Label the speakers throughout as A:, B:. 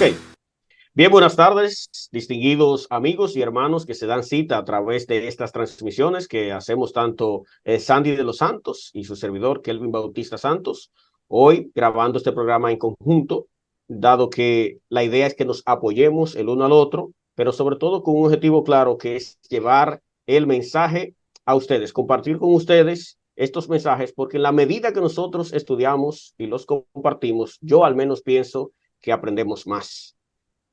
A: Ok, bien, buenas tardes, distinguidos amigos y hermanos que se dan cita a través de estas transmisiones que hacemos tanto Sandy de los Santos y su servidor Kelvin Bautista Santos, hoy grabando este programa en conjunto, dado que la idea es que nos apoyemos el uno al otro, pero sobre todo con un objetivo claro que es llevar el mensaje a ustedes, compartir con ustedes estos mensajes, porque en la medida que nosotros estudiamos y los compartimos, yo al menos pienso que aprendemos más.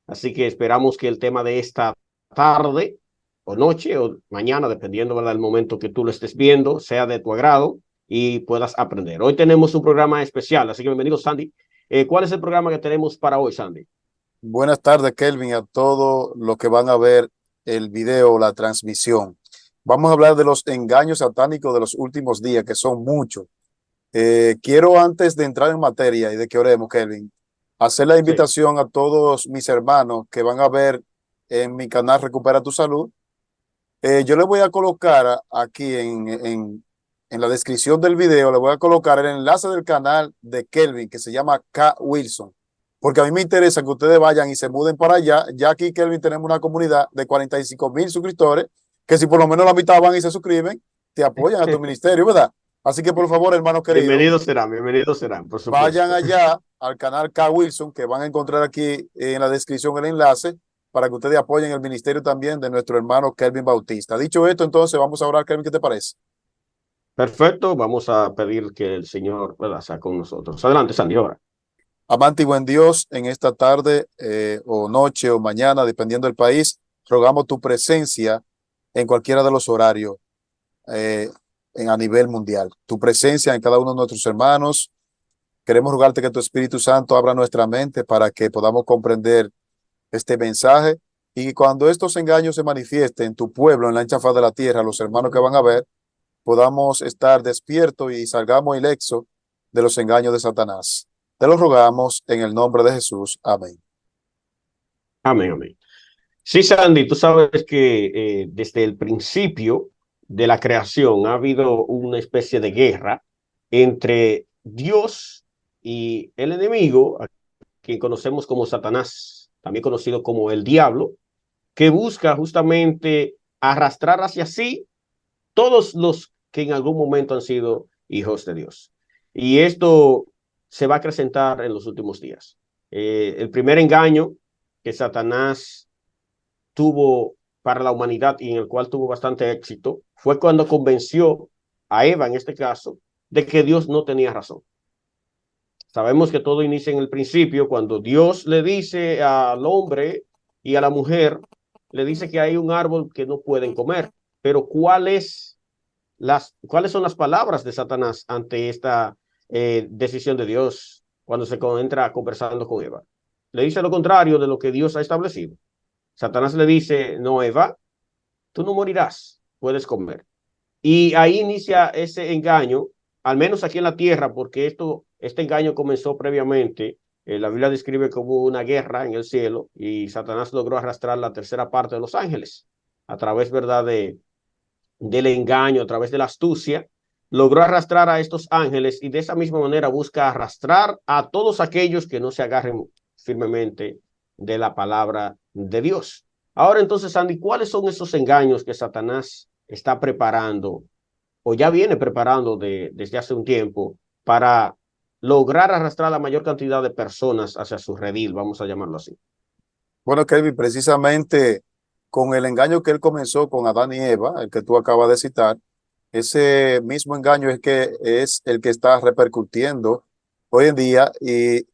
A: Así que esperamos que el tema de esta tarde o noche o mañana, dependiendo, ¿verdad?, del momento que tú lo estés viendo, sea de tu agrado y puedas aprender. Hoy tenemos un programa especial, así que bienvenido, Sandy. ¿Cuál es el programa que tenemos para hoy, Sandy?
B: Buenas tardes, Kelvin, a todos los que van a ver el video, la transmisión. Vamos a hablar de los engaños satánicos de los últimos días, que son muchos. Quiero, antes de entrar en materia y de que oremos, Kelvin, hacer la
A: Sí.
B: invitación a todos mis hermanos que van a ver en mi canal Recupera tu Salud. Yo le voy a colocar aquí en la descripción del video, le voy a colocar el enlace del canal de Kelvin, que se llama K. Wilson, porque a mí me interesa que ustedes vayan y se muden para allá. Ya aquí, Kelvin, tenemos una comunidad de 45,000 suscriptores, que si por lo menos la mitad van y se suscriben, te apoyan a tu ministerio, ¿verdad? Así que, por favor, hermano querido,
A: Bienvenidos serán, por
B: vayan
A: supuesto.
B: allá al canal K. Wilson, que van a encontrar aquí en la descripción el enlace, para que ustedes apoyen el ministerio también de nuestro hermano Kelvin Bautista. Dicho esto, entonces vamos a orar. Kelvin, ¿qué te parece?
A: Perfecto, vamos a pedir que el Señor, ¿verdad?, sea con nosotros. Adelante, Sandy, ahora.
B: Amante y buen Dios, en esta tarde o noche o mañana, dependiendo del país, rogamos tu presencia en cualquiera de los horarios eh, a nivel mundial. Tu presencia en cada uno de nuestros hermanos. Queremos rogarte que tu Espíritu Santo abra nuestra mente para que podamos comprender este mensaje, y cuando estos engaños se manifiesten en tu pueblo, en la ancha faz de la tierra, los hermanos que van a ver, podamos estar despiertos y salgamos ilesos de los engaños de Satanás. Te lo rogamos en el nombre de Jesús. Amén.
A: Amén, amén. Sí, Sandy, tú sabes que desde el principio de la creación ha habido una especie de guerra entre Dios y el enemigo, a quien conocemos como Satanás, también conocido como el diablo, que busca justamente arrastrar hacia sí todos los que en algún momento han sido hijos de Dios. Y esto se va a acrecentar en los últimos días. El primer engaño que Satanás tuvo para la humanidad y en el cual tuvo bastante éxito fue cuando convenció a Eva, en este caso, de que Dios no tenía razón. Sabemos que todo inicia en el principio, cuando Dios le dice al hombre y a la mujer, le dice que hay un árbol que no pueden comer. Pero ¿cuáles son las palabras de Satanás ante esta decisión de Dios cuando se encuentra conversando con Eva? Le dice lo contrario de lo que Dios ha establecido. Satanás le dice: no, Eva, tú no morirás, puedes comer. Y ahí inicia ese engaño, al menos aquí en la tierra, porque este engaño comenzó previamente. La Biblia describe como una guerra en el cielo y Satanás logró arrastrar la tercera parte de los ángeles a través, ¿verdad?, del engaño, a través de la astucia. Logró arrastrar a estos ángeles y de esa misma manera busca arrastrar a todos aquellos que no se agarren firmemente de la palabra de Dios. Ahora entonces, Andy, ¿cuáles son esos engaños que Satanás está preparando o ya viene preparando desde hace un tiempo para lograr arrastrar la mayor cantidad de personas hacia su redil, vamos a llamarlo así?
B: Bueno, Kelvin, precisamente con el engaño que él comenzó con Adán y Eva, el que tú acabas de citar, ese mismo engaño es el que está repercutiendo hoy en día, y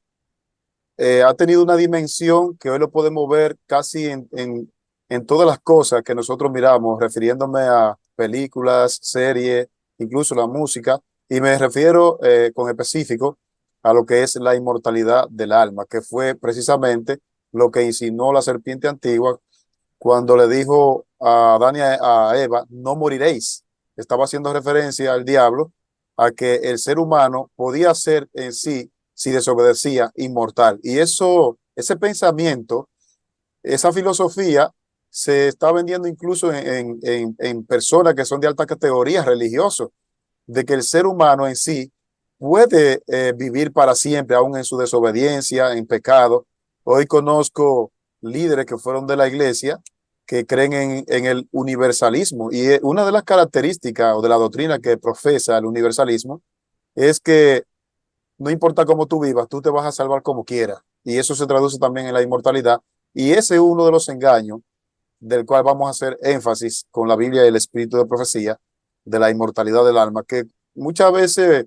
B: ha tenido una dimensión que hoy lo podemos ver casi en todas las cosas que nosotros miramos, refiriéndome a películas, series, incluso la música, y me refiero con específico a lo que es la inmortalidad del alma, que fue precisamente lo que insinuó la serpiente antigua cuando le dijo a Adán y a Eva: no moriréis. Estaba haciendo referencia al diablo, a que el ser humano podía ser en sí, si desobedecía, inmortal. Y ese pensamiento, esa filosofía, se está vendiendo incluso en personas que son de alta categoría religiosos, de que el ser humano en sí puede vivir para siempre, aún en su desobediencia, en pecado. Hoy conozco líderes que fueron de la iglesia que creen en el universalismo, y una de las características o de la doctrina que profesa el universalismo es que no importa cómo tú vivas, tú te vas a salvar como quieras. Y eso se traduce también en la inmortalidad. Y ese es uno de los engaños del cual vamos a hacer énfasis con la Biblia y el espíritu de profecía de la inmortalidad del alma, que muchas veces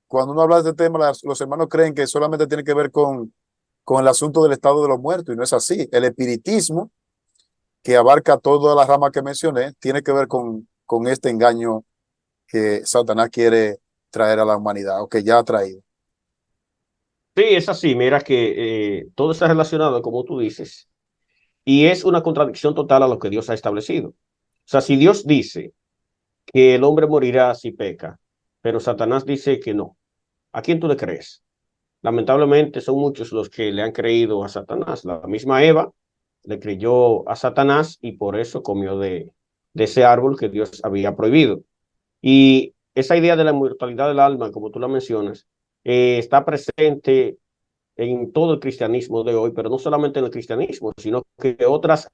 B: cuando uno habla de este tema, los hermanos creen que solamente tiene que ver con el asunto del estado de los muertos, y no es así. El espiritismo, que abarca toda la rama que mencioné, tiene que ver con este engaño que Satanás quiere traer a la humanidad, o que ya ha traído.
A: Sí, es así. Mira que todo está relacionado, como tú dices, y es una contradicción total a lo que Dios ha establecido. O sea, si Dios dice que el hombre morirá si peca, pero Satanás dice que no, ¿a quién tú le crees? Lamentablemente son muchos los que le han creído a Satanás. La misma Eva le creyó a Satanás y por eso comió de ese árbol que Dios había prohibido. Y esa idea de la inmortalidad del alma, como tú la mencionas, está presente en todo el cristianismo de hoy, pero no solamente en el cristianismo, sino que otras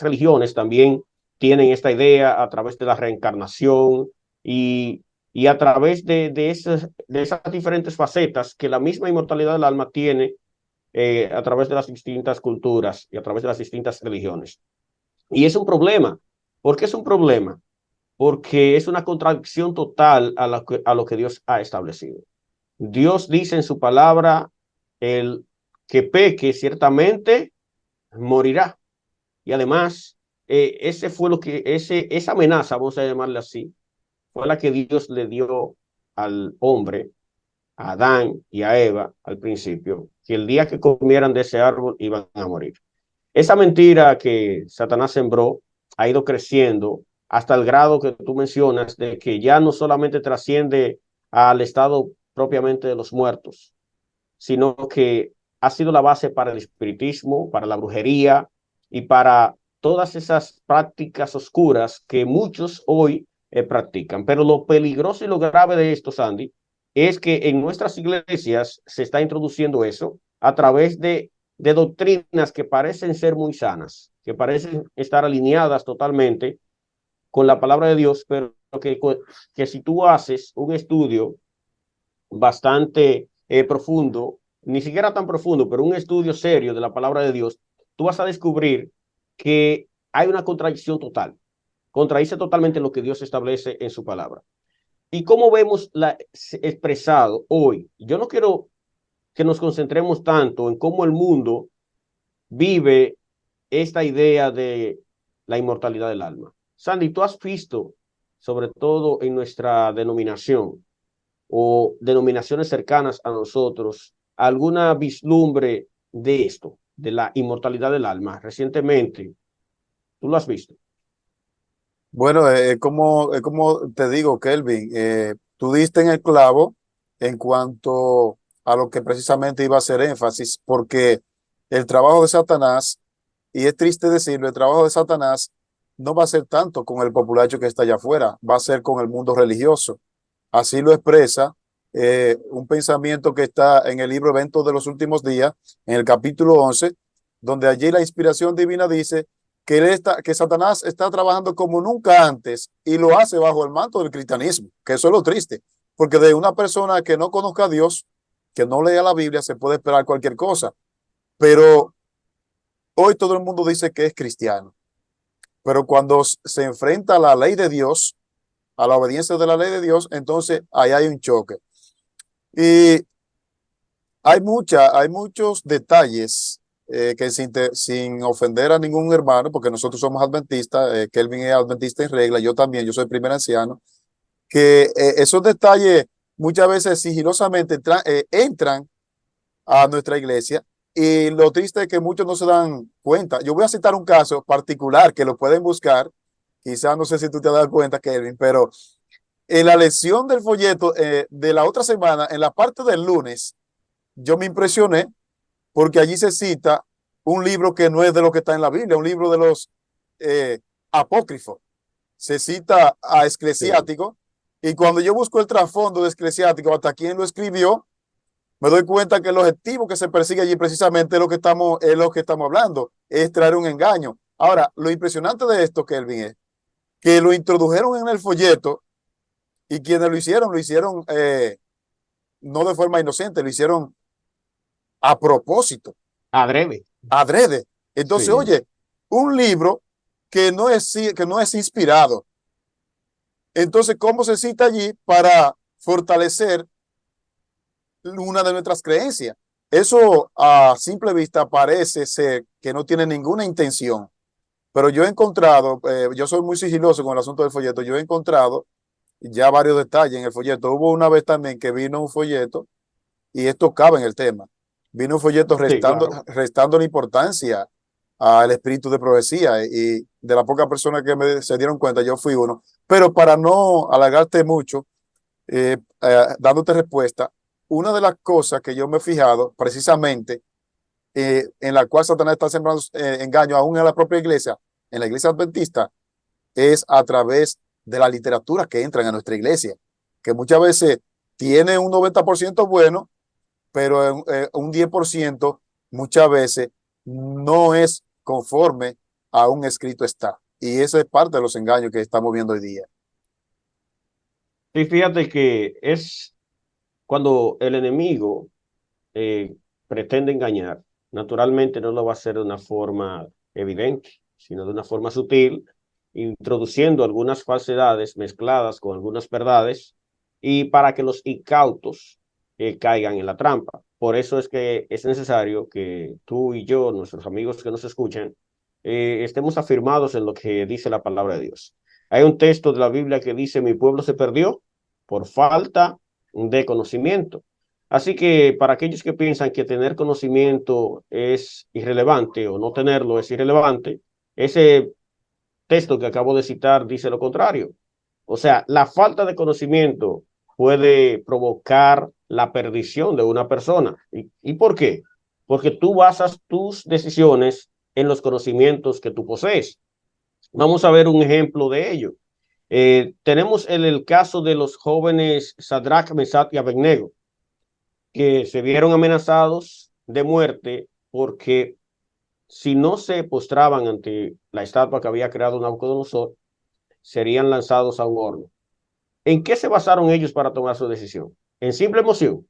A: religiones también tienen esta idea a través de la reencarnación y, y a través de esas diferentes facetas que la misma inmortalidad del alma tiene a través de las distintas culturas y a través de las distintas religiones. Y es un problema. ¿Por qué es un problema? Porque es una contradicción total a lo que Dios ha establecido. Dios dice en su palabra, el que peque ciertamente morirá. Y además, ese fue esa amenaza, vamos a llamarle así, fue la que Dios le dio al hombre, a Adán y a Eva al principio, que el día que comieran de ese árbol iban a morir. Esa mentira que Satanás sembró ha ido creciendo hasta el grado que tú mencionas de que ya no solamente trasciende al estado propiamente de los muertos, sino que ha sido la base para el espiritismo, para la brujería y para todas esas prácticas oscuras que muchos hoy practican. Pero lo peligroso y lo grave de esto, Sandy, es que en nuestras iglesias se está introduciendo eso a través de doctrinas que parecen ser muy sanas, que parecen estar alineadas totalmente con la palabra de Dios, pero que si tú haces un estudio bastante profundo, ni siquiera tan profundo, pero un estudio serio de la palabra de Dios, tú vas a descubrir que hay una contradicción total. Contradice totalmente lo que Dios establece en su palabra. ¿Y cómo vemos expresado hoy? Yo no quiero que nos concentremos tanto en cómo el mundo vive esta idea de la inmortalidad del alma. Sandy, tú has visto, sobre todo en nuestra denominación, o denominaciones cercanas a nosotros alguna vislumbre de esto, de la inmortalidad del alma recientemente? ¿Tú lo has visto?
B: Bueno, como te digo, Kelvin, tú diste en el clavo en cuanto a lo que precisamente iba a hacer énfasis, porque el trabajo de Satanás, y es triste decirlo, el trabajo de Satanás no va a ser tanto con el populacho que está allá afuera, va a ser con el mundo religioso. Así lo expresa un pensamiento que está en el libro Eventos de los Últimos Días, en el capítulo 11, donde allí la inspiración divina dice que Satanás está trabajando como nunca antes, y lo hace bajo el manto del cristianismo, que eso es lo triste, porque de una persona que no conozca a Dios, que no lea la Biblia, se puede esperar cualquier cosa. Pero hoy todo el mundo dice que es cristiano, pero cuando se enfrenta a la ley de Dios, a la obediencia de la ley de Dios, entonces ahí hay un choque. Y hay muchos detalles que sin ofender a ningún hermano, porque nosotros somos adventistas, Kelvin es adventista en regla, yo también, yo soy primer anciano, que esos detalles muchas veces sigilosamente entran a nuestra iglesia, y lo triste es que muchos no se dan cuenta. Yo voy a citar un caso particular que lo pueden buscar, quizás no sé si tú te has dado cuenta, Kelvin, pero en la lección del folleto de la otra semana, en la parte del lunes, yo me impresioné porque allí se cita un libro que no es de lo que está en la Biblia, un libro de los eh, apócrifos. Se cita a
A: Sí.
B: Eclesiástico, y cuando yo busco el trasfondo de Eclesiástico, hasta quién lo escribió, me doy cuenta que el objetivo que se persigue allí precisamente es lo que estamos hablando, es traer un engaño. Ahora, lo impresionante de esto, Kelvin, es que lo introdujeron en el folleto y quienes lo hicieron no de forma inocente, lo hicieron a propósito,
A: Adrede.
B: adrede. Entonces,
A: Sí.
B: oye, un libro que no es inspirado. Entonces, ¿cómo se cita allí para fortalecer una de nuestras creencias? Eso a simple vista parece ser que no tiene ninguna intención, pero yo he encontrado, yo soy muy sigiloso con el asunto del folleto, yo he encontrado ya varios detalles en el folleto. Hubo una vez también que vino un folleto, y esto cabe en el tema, vino un folleto
A: Sí, claro.
B: restando la importancia al espíritu de profecía, y de las pocas personas que se dieron cuenta, yo fui uno. Pero para no alargarte mucho, dándote respuesta, una de las cosas que yo me he fijado precisamente en la cual Satanás está sembrando engaño aún en la propia iglesia, en la iglesia adventista, es a través de la literatura que entran a nuestra iglesia, que muchas veces tiene un 90% bueno, pero un 10% muchas veces no es conforme a un escrito está. Y eso es parte de los engaños que estamos viendo hoy día.
A: Sí, fíjate que es cuando el enemigo pretende engañar, naturalmente no lo va a hacer de una forma evidente, sino de una forma sutil, introduciendo algunas falsedades mezcladas con algunas verdades y para que los incautos caigan en la trampa. Por eso es que es necesario que tú y yo, nuestros amigos que nos escuchan, estemos afirmados en lo que dice la palabra de Dios. Hay un texto de la Biblia que dice, mi pueblo se perdió por falta de conocimiento. Así que para aquellos que piensan que tener conocimiento es irrelevante o no tenerlo es irrelevante, ese texto que acabo de citar dice lo contrario. O sea, la falta de conocimiento puede provocar la perdición de una persona. ¿Y por qué? Porque tú basas tus decisiones en los conocimientos que tú posees. Vamos a ver un ejemplo de ello. Tenemos el caso de los jóvenes Sadrach, Mesach y Abednego, que se vieron amenazados de muerte porque si no se postraban ante la estatua que había creado Nabucodonosor, serían lanzados a un horno. ¿En qué se basaron ellos para tomar su decisión? ¿En simple emoción?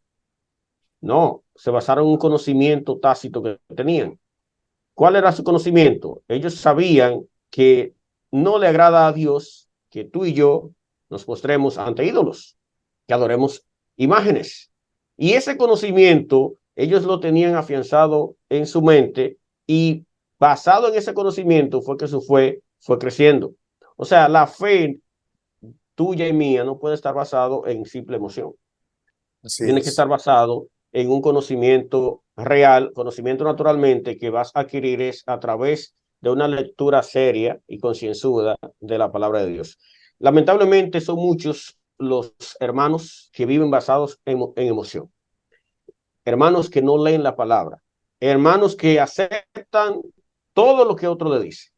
A: No, se basaron en un conocimiento tácito que tenían. ¿Cuál era su conocimiento? Ellos sabían que no le agrada a Dios que tú y yo nos postremos ante ídolos, que adoremos imágenes. Y ese conocimiento ellos lo tenían afianzado en su mente y basado en ese conocimiento fue que fue creciendo. O sea, la fe tuya y mía no puede estar basado en simple emoción.
B: Así
A: Tiene que
B: es.
A: estar basado en un conocimiento real, conocimiento naturalmente que vas a adquirir es a través de una lectura seria y concienzuda de la palabra de Dios. Lamentablemente son muchos los hermanos que viven basados en emoción, hermanos que no leen la palabra, hermanos que aceptan todo lo que otro le dice.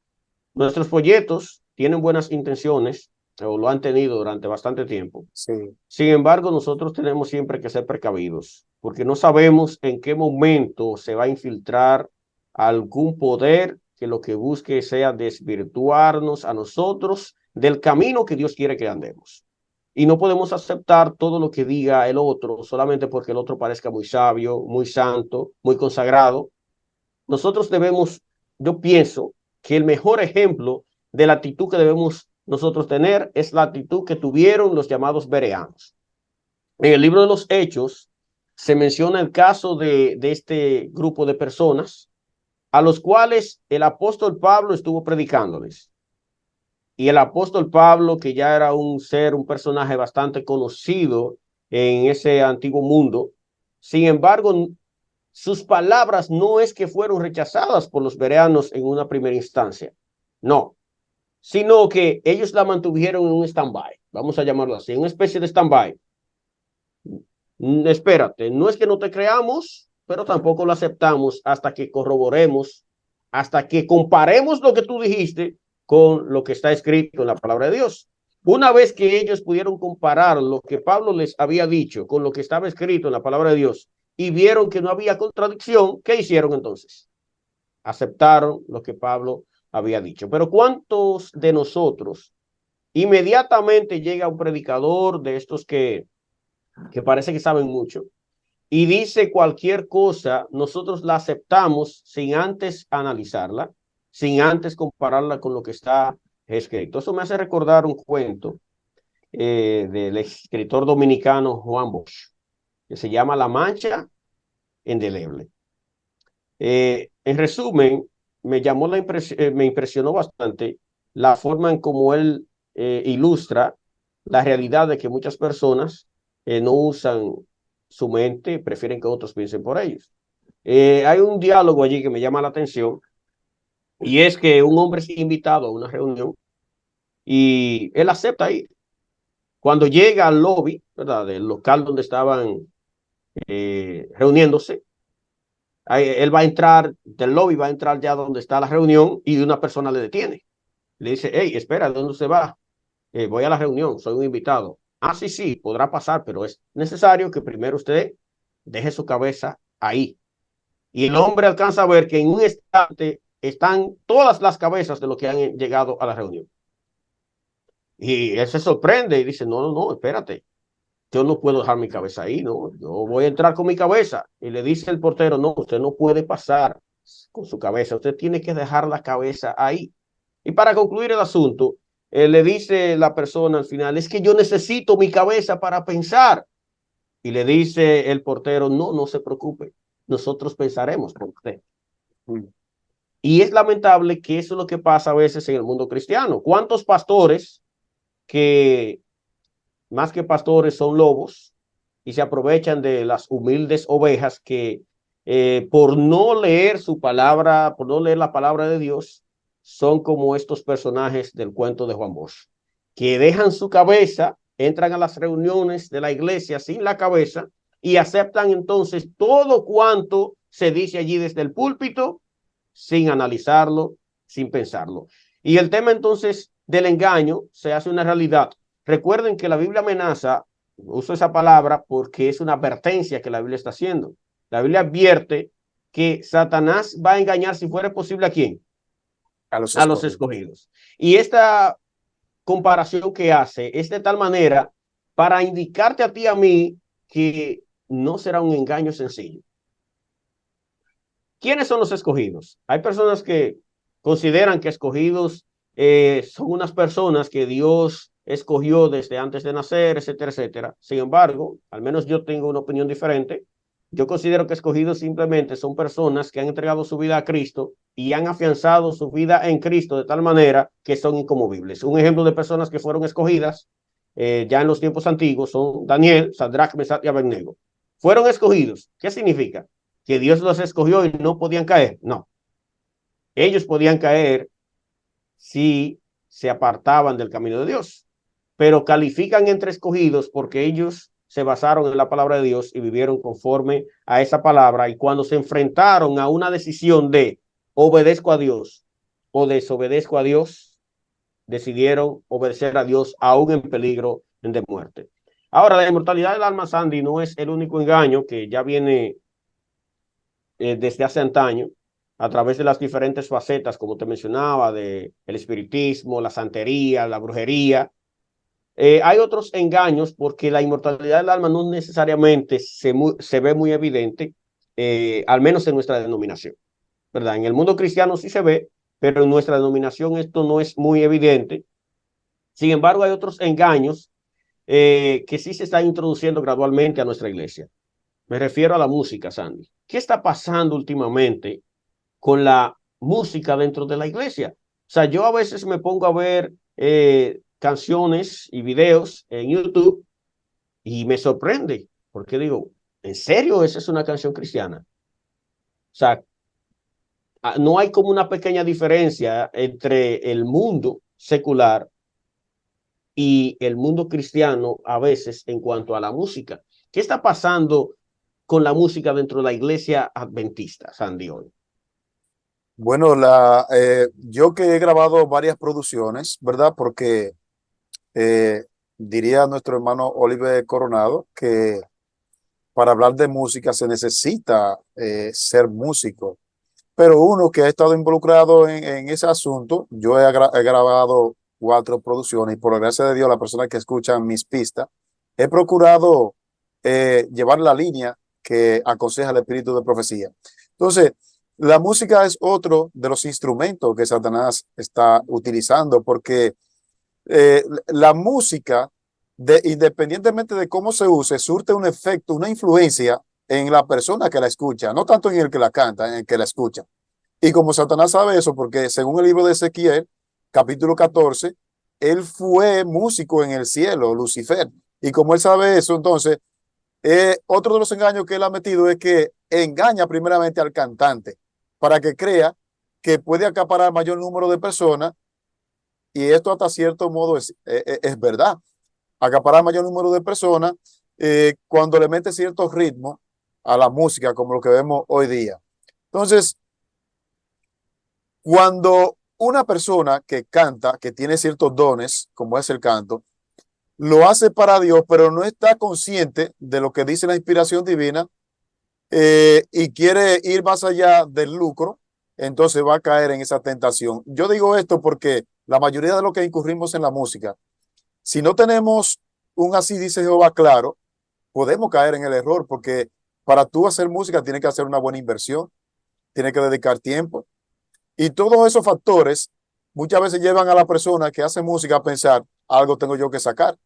A: Nuestros folletos tienen buenas intenciones, o lo han tenido durante bastante tiempo.
B: Sí.
A: Sin embargo, nosotros tenemos siempre que ser precavidos, porque no sabemos en qué momento se va a infiltrar algún poder que lo que busque sea desvirtuarnos a nosotros del camino que Dios quiere que andemos. Y no podemos aceptar todo lo que diga el otro solamente porque el otro parezca muy sabio, muy santo, muy consagrado. Nosotros debemos, yo pienso que el mejor ejemplo de la actitud que debemos nosotros tener es la actitud que tuvieron los llamados bereanos. En el libro de los Hechos se menciona el caso de este grupo de personas a los cuales el apóstol Pablo estuvo predicándoles. Y el apóstol Pablo, que ya era un ser, un personaje bastante conocido en ese antiguo mundo, sin embargo, sus palabras no es que fueron rechazadas por los bereanos en una primera instancia, no, sino que ellos la mantuvieron en un stand-by, vamos a llamarlo así, una especie de stand-by. Espérate, no es que no te creamos, pero tampoco lo aceptamos hasta que corroboremos, hasta que comparemos lo que tú dijiste con lo que está escrito en la palabra de Dios. Una vez que ellos pudieron comparar lo que Pablo les había dicho con lo que estaba escrito en la palabra de Dios y vieron que no había contradicción, ¿qué hicieron entonces? Aceptaron lo que Pablo había dicho. Pero ¿cuántos de nosotros inmediatamente llega un predicador de estos que parece que saben mucho y dice cualquier cosa, nosotros la aceptamos sin antes analizarla, sin antes compararla con lo que está escrito? Eso me hace recordar un cuento del escritor dominicano Juan Bosch, que se llama La Mancha Indeleble. En resumen, me impresionó bastante la forma en cómo él ilustra la realidad de que muchas personas no usan su mente, prefieren que otros piensen por ellos. Hay un diálogo allí que me llama la atención, y es que un hombre es invitado a una reunión y él acepta ir. Cuando llega al lobby, ¿verdad?, del local donde estaban reuniéndose, él va a entrar del lobby, va a entrar ya donde está la reunión, y una persona le detiene. Le dice: hey, espera, ¿de dónde se va? Voy a la reunión, soy un invitado. Ah, sí, sí, podrá pasar, pero es necesario que primero usted deje su cabeza ahí. Y el hombre alcanza a ver que en un instante están todas las cabezas de los que han llegado a la reunión. Y él se sorprende y dice: no, no, no, espérate, yo no puedo dejar mi cabeza ahí, no, yo voy a entrar con mi cabeza. Y le dice el portero: no, usted no puede pasar con su cabeza, usted tiene que dejar la cabeza ahí. Y para concluir el asunto, le dice la persona al final: es que yo necesito mi cabeza para pensar. Y le dice el portero: no, no se preocupe, nosotros pensaremos por usted. Y es lamentable que eso es lo que pasa a veces en el mundo cristiano. ¿Cuántos pastores que más que pastores son lobos y se aprovechan de las humildes ovejas que por no leer su palabra, por no leer la palabra de Dios, son como estos personajes del cuento de Juan Bosch, que dejan su cabeza, entran a las reuniones de la iglesia sin la cabeza y aceptan entonces todo cuanto se dice allí desde el púlpito sin analizarlo, sin pensarlo? Y el tema entonces del engaño se hace una realidad. Recuerden que la Biblia amenaza, uso esa palabra porque es una advertencia que la Biblia está haciendo. La Biblia advierte que Satanás va a engañar, si fuera posible, ¿a quién?
B: A los
A: A los
B: escogidos.
A: escogidos. Y esta comparación que hace es de tal manera para indicarte a ti y a mí que no será un engaño sencillo. ¿Quiénes son los escogidos? Hay personas que consideran que escogidos son unas personas que Dios escogió desde antes de nacer, etcétera, etcétera. Sin embargo, al menos yo tengo una opinión diferente. Yo considero que escogidos simplemente son personas que han entregado su vida a Cristo y han afianzado su vida en Cristo de tal manera que son inconmovibles. Un ejemplo de personas que fueron escogidas ya en los tiempos antiguos son Daniel, Sadrach, Mesach y Abednego. Fueron escogidos. ¿Qué significa? Que Dios los escogió y no podían caer. No, ellos podían caer si se apartaban del camino de Dios, pero califican entre escogidos porque ellos se basaron en la palabra de Dios y vivieron conforme a esa palabra, y cuando se enfrentaron a una decisión de obedezco a Dios o desobedezco a Dios, decidieron obedecer a Dios aún en peligro de muerte. Ahora, la inmortalidad del alma, Sandy, no es el único engaño que ya viene desde hace antaño, a través de las diferentes facetas, como te mencionaba, de el espiritismo, la santería, la brujería. Hay otros engaños porque la inmortalidad del alma no necesariamente se ve muy evidente, al menos en nuestra denominación, ¿verdad? En el mundo cristiano sí se ve, pero en nuestra denominación esto no es muy evidente. Sin embargo, hay otros engaños que sí se están introduciendo gradualmente a nuestra iglesia. Me refiero a la música, Sandy. ¿Qué está pasando últimamente con la música dentro de la iglesia? O sea, yo a veces me pongo a ver canciones y videos en YouTube y me sorprende, porque digo: ¿en serio esa es una canción cristiana? O sea, no hay como una pequeña diferencia entre el mundo secular y el mundo cristiano a veces en cuanto a la música. ¿Qué está pasando con la música dentro de la iglesia adventista, Sandy, hoy?
B: Bueno, yo que he grabado varias producciones, ¿verdad? Porque eh, diría nuestro hermano Oliver Coronado que para hablar de música se necesita ser músico. Pero uno que ha estado involucrado en ese asunto, yo he grabado 4 producciones y por la gracia de Dios, las personas que escuchan mis pistas, he procurado llevar la línea que aconseja el espíritu de profecía. Entonces, la música es otro de los instrumentos que Satanás está utilizando porque la música, independientemente de cómo se use, surte un efecto, una influencia en la persona que la escucha, no tanto en el que la canta, en el que la escucha. Y como Satanás sabe eso, porque según el libro de Ezequiel, capítulo 14, él fue músico en el cielo, Lucifer. Y como él sabe eso, entonces, otro de los engaños que él ha metido es que engaña primeramente al cantante para que crea que puede acaparar mayor número de personas. Y esto hasta cierto modo es verdad. Acaparar mayor número de personas cuando le mete cierto ritmo a la música, como lo que vemos hoy día. Entonces, cuando una persona que canta, que tiene ciertos dones, como es el canto, lo hace para Dios, pero no está consciente de lo que dice la inspiración divina y quiere ir más allá del lucro, entonces va a caer en esa tentación. Yo digo esto porque la mayoría de lo que incurrimos en la música, si no tenemos un así dice Jehová claro, podemos caer en el error porque para tú hacer música tienes que hacer una buena inversión, tienes que dedicar tiempo. Y todos esos factores muchas veces llevan a la persona que hace música a pensar, algo tengo yo que sacar.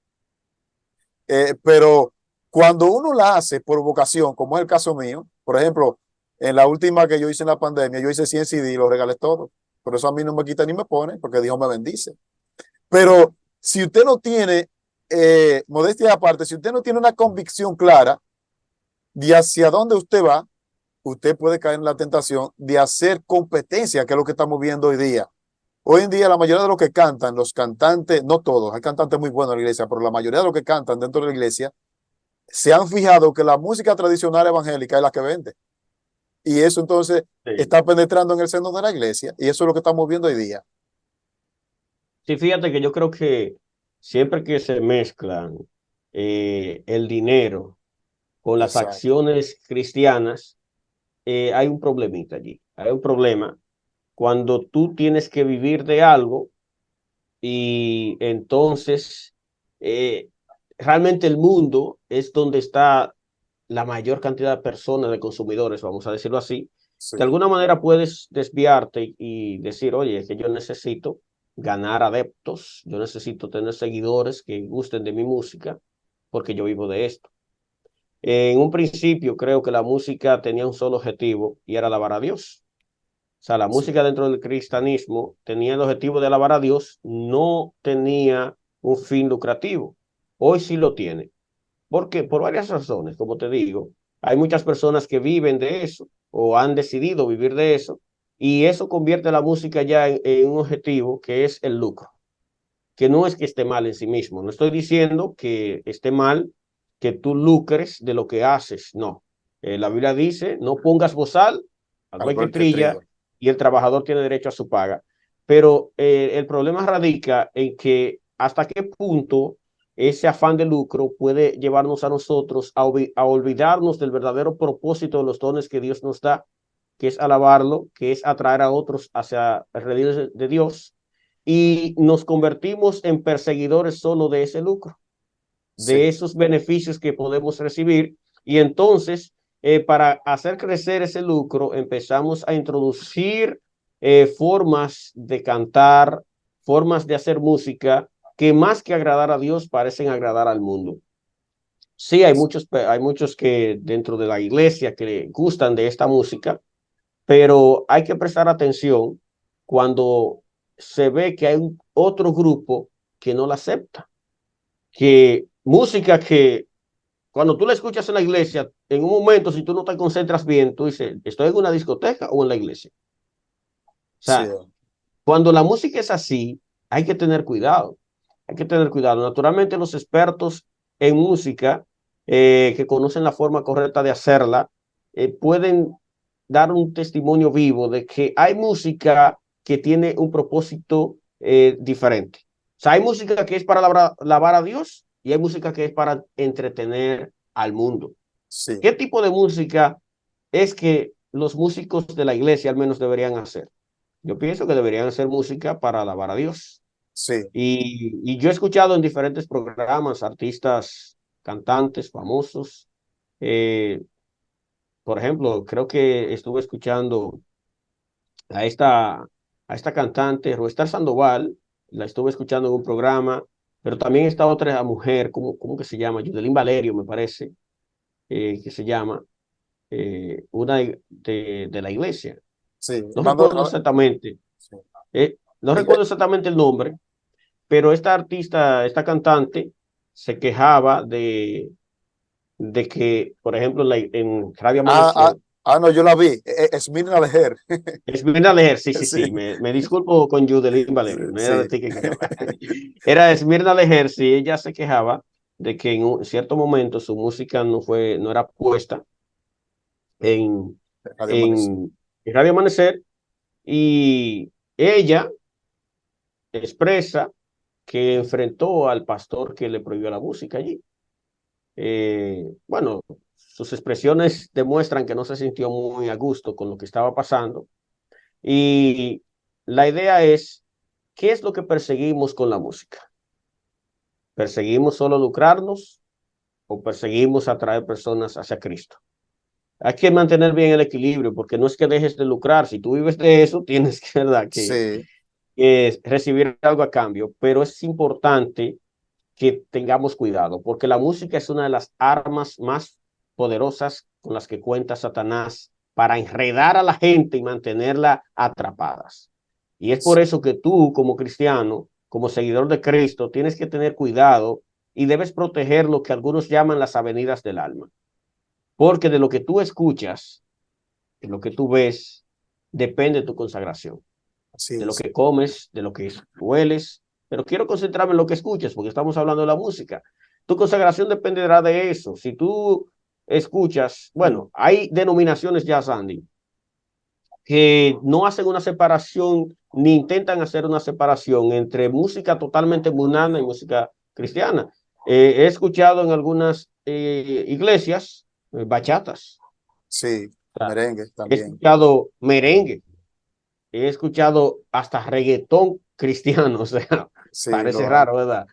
B: Pero cuando uno la hace por vocación, como es el caso mío, por ejemplo, en la última que yo hice en la pandemia, yo hice 100 CD y los regalé todos. Por eso a mí no me quita ni me pone, porque Dios me bendice. Pero si usted no tiene, modestia aparte, si usted no tiene una convicción clara de hacia dónde usted va, usted puede caer en la tentación de hacer competencia, que es lo que estamos viendo hoy día. Hoy en día la mayoría de los que cantan, los cantantes, no todos, hay cantantes muy buenos en la iglesia, pero la mayoría de los que cantan dentro de la iglesia se han fijado que la música tradicional evangélica es la que vende. Y eso entonces
A: Sí.
B: está penetrando en el seno de la iglesia y eso es lo que estamos viendo hoy día.
A: Sí, fíjate que yo creo que siempre que se mezclan el dinero con las
B: Exacto.
A: acciones cristianas, hay un problemita allí. Hay un problema cuando tú tienes que vivir de algo y entonces eh, realmente el mundo es donde está la mayor cantidad de personas, de consumidores, vamos a decirlo así.
B: Sí,
A: De alguna manera puedes desviarte y decir, oye, es que yo necesito ganar adeptos, yo necesito tener seguidores que gusten de mi música porque yo vivo de esto. En un principio creo que la música tenía un solo objetivo y era alabar a Dios. O sea, la
B: sí,
A: música dentro del cristianismo tenía el objetivo de alabar a Dios, no tenía un fin lucrativo. Hoy sí lo tiene. ¿Por qué? Por varias razones, como te digo. Hay muchas personas que viven de eso o han decidido vivir de eso y eso convierte la música ya en un objetivo que es el lucro, que no es que esté mal en sí mismo. No estoy diciendo que esté mal que tú lucres de lo que haces, no. La Biblia dice, no pongas bozal al
B: al
A: buey que
B: igual que
A: trilla
B: trigo.
A: y el trabajador tiene derecho a su paga. Pero el problema radica en que hasta qué punto ese afán de lucro puede llevarnos a nosotros a olvidarnos del verdadero propósito de los dones que Dios nos da, que es alabarlo, que es atraer a otros hacia el redil de Dios, y nos convertimos en perseguidores solo de ese lucro,
B: Sí,
A: de esos beneficios que podemos recibir. Y entonces, para hacer crecer ese lucro, empezamos a introducir formas de cantar, formas de hacer música que más que agradar a Dios parecen agradar al mundo. Sí, hay muchos que dentro de la iglesia que le gustan de esta música, pero hay que prestar atención cuando se ve que hay otro grupo que no la acepta, que música que cuando tú la escuchas en la iglesia, en un momento, si tú no te concentras bien, tú dices, ¿estoy en una discoteca o en la iglesia? O
B: sí,
A: sea, cuando la música es así, hay que tener cuidado, hay que tener cuidado. Naturalmente los expertos en música que conocen la forma correcta de hacerla, pueden dar un testimonio vivo de que hay música que tiene un propósito diferente. O sea, hay música que es para alabar a Dios y hay música que es para entretener al mundo.
B: Sí,
A: ¿Qué tipo de música es que los músicos de la iglesia al menos deberían hacer? Yo pienso que deberían hacer música para alabar a Dios.
B: sí.
A: Y yo he escuchado en diferentes programas artistas, cantantes famosos. eh, por ejemplo, creo que estuve escuchando a esta cantante, Roestar Sandoval, la estuve escuchando en un programa, pero también está otra mujer, ¿cómo que se llama? Yudelín Valerio, me parece, que se llama, una de la iglesia.
B: Sí,
A: No recuerdo exactamente,
B: sí.
A: no recuerdo exactamente el nombre, pero esta artista, esta cantante, se quejaba de que, por ejemplo, en Radio
B: Ah,
A: Amanecer,
B: no, yo la vi. Es Mirna Lejer.
A: es Esmirna Lejer, sí, sí,
B: Sí,
A: sí, me disculpo con Yudelín
B: sí,
A: Valerio, no era de
B: sí,
A: ti que quería hablar. Era Esmirna Lejer, sí, ella se quejaba de que en un cierto momento su música no era puesta en,
B: Radio Amanecer.
A: en Radio Amanecer, y ella expresa que enfrentó al pastor que le prohibió la música allí. Bueno, sus expresiones demuestran que no se sintió muy a gusto con lo que estaba pasando. Y la idea es, ¿qué es lo que perseguimos con la música? ¿Perseguimos solo lucrarnos o perseguimos atraer personas hacia Cristo? Hay que mantener bien el equilibrio, porque no es que dejes de lucrar. Si tú vives de eso, tienes que, ¿verdad?
B: Sí,
A: Que recibir algo a cambio, pero es importante que tengamos cuidado, porque la música es una de las armas más poderosas con las que cuenta Satanás para enredar a la gente y mantenerla atrapadas. Y es por eso que tú, como cristiano, como seguidor de Cristo, tienes que tener cuidado y debes proteger lo que algunos llaman las avenidas del alma, porque de lo que tú escuchas, de lo que tú ves, depende tu consagración,
B: así
A: de lo
B: es.
A: que comes, de lo que hueles, pero quiero concentrarme en lo que escuchas, porque estamos hablando de la música. Tu consagración dependerá de eso. Si tú escuchas, bueno, hay denominaciones ya, Sandy, que no hacen una separación, ni intentan hacer una separación entre música totalmente mundana y música cristiana. He escuchado en algunas iglesias bachatas,
B: Sí,
A: o sea,
B: merengue
A: he
B: también.
A: escuchado merengue, he escuchado hasta reggaetón cristiano, o sea,
B: Sí,
A: parece
B: lo hay.
A: raro, ¿verdad?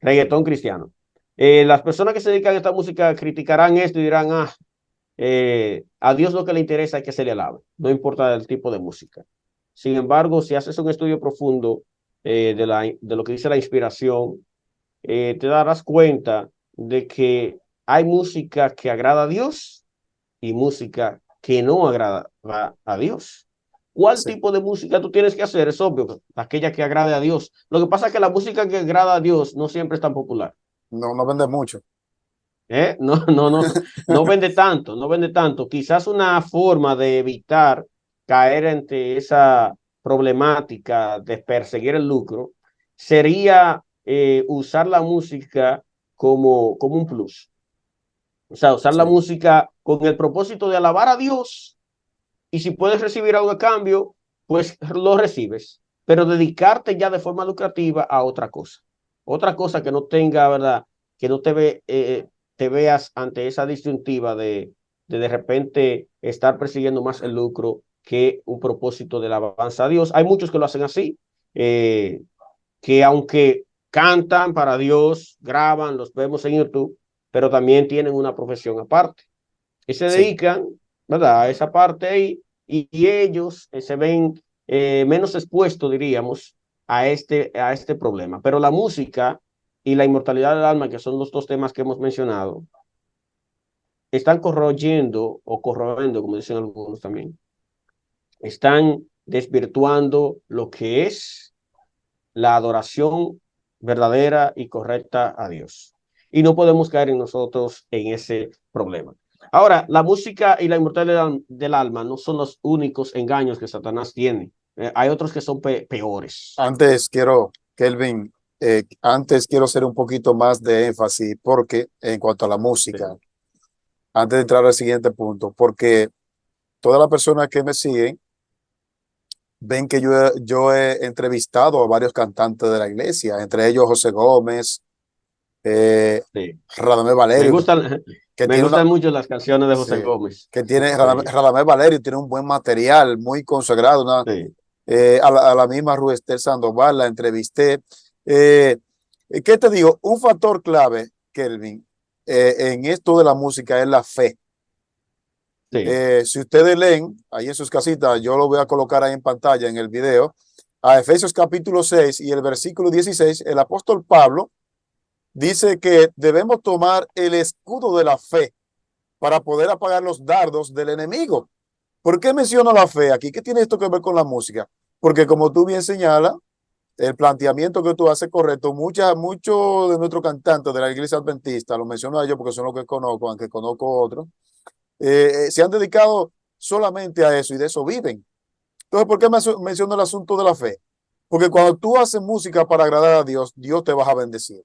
A: Reggaetón cristiano. Las personas que se dedican a esta música criticarán esto y dirán, a Dios lo que le interesa es que se le alabe, no importa el tipo de música. Sin embargo, si haces un estudio profundo de lo que dice la inspiración, te darás cuenta de que hay música que agrada a Dios y música que no agrada a Dios. ¿Cuál
B: Sí.
A: tipo de música tú tienes que hacer? Es obvio, aquella que agrade a Dios. Lo que pasa es que la música que agrada a Dios no siempre es tan popular.
B: No, no vende mucho.
A: No, no, no, no vende tanto, no vende tanto. Quizás una forma de evitar caer ante esa problemática de perseguir el lucro sería usar la música como un plus. O sea, usar la
B: Sí,
A: música con el propósito de alabar a Dios, y si puedes recibir algo a cambio, pues lo recibes, pero dedicarte ya de forma lucrativa a otra cosa que no tenga, ¿verdad? Que no te veas ante esa disyuntiva de repente estar persiguiendo más el lucro que un propósito de la alabanza a Dios. Hay muchos que lo hacen así, eh, que aunque cantan para Dios, graban, los vemos en YouTube, pero también tienen una profesión aparte y se
B: sí,
A: dedican, ¿verdad?, a esa parte ahí, y ellos se ven menos expuestos, diríamos, a este problema. Pero la música y la inmortalidad del alma, que son los dos temas que hemos mencionado, están corroyendo o corroyendo, como dicen algunos también, están desvirtuando lo que es la adoración verdadera y correcta a Dios. Y no podemos caer en nosotros en ese problema. Ahora, la música y la inmortalidad del alma no son los únicos engaños que Satanás tiene. Hay otros que son peores.
B: antes Kelvin, antes quiero hacer un poquito más de énfasis porque en cuanto a la música,
A: Sí,
B: antes de entrar al siguiente punto, porque todas las personas que me siguen ven que yo he entrevistado a varios cantantes de la iglesia, entre ellos José Gómez,
A: Sí.
B: Radamés
A: Me
B: Valerio,
A: gustan,
B: que
A: me
B: tiene una,
A: gustan mucho las canciones de
B: sí,
A: José Gómez.
B: que tiene
A: Sí,
B: Radamés Valerio, tiene un buen material, muy consagrado,
A: sí,
B: a la misma Ruestel Sandoval, la entrevisté. ¿Qué te digo? Un factor clave, Kelvin, en esto de la música es la fe.
A: sí,
B: Si ustedes leen ahí en sus casitas, yo lo voy a colocar ahí en pantalla en el video, a Efesios capítulo 6 y el versículo 16, el apóstol Pablo dice que debemos tomar el escudo de la fe para poder apagar los dardos del enemigo. ¿Por qué menciono la fe aquí? ¿Qué tiene esto que ver con la música? Porque como tú bien señalas, el planteamiento que tú haces es correcto. Muchos de nuestros cantantes de la iglesia adventista, lo menciono a ellos porque son los que conozco, aunque conozco otros, se han dedicado solamente a eso y de eso viven. Entonces, ¿por qué menciono el asunto de la fe? Porque cuando tú haces música para agradar a Dios, Dios te va a bendecir.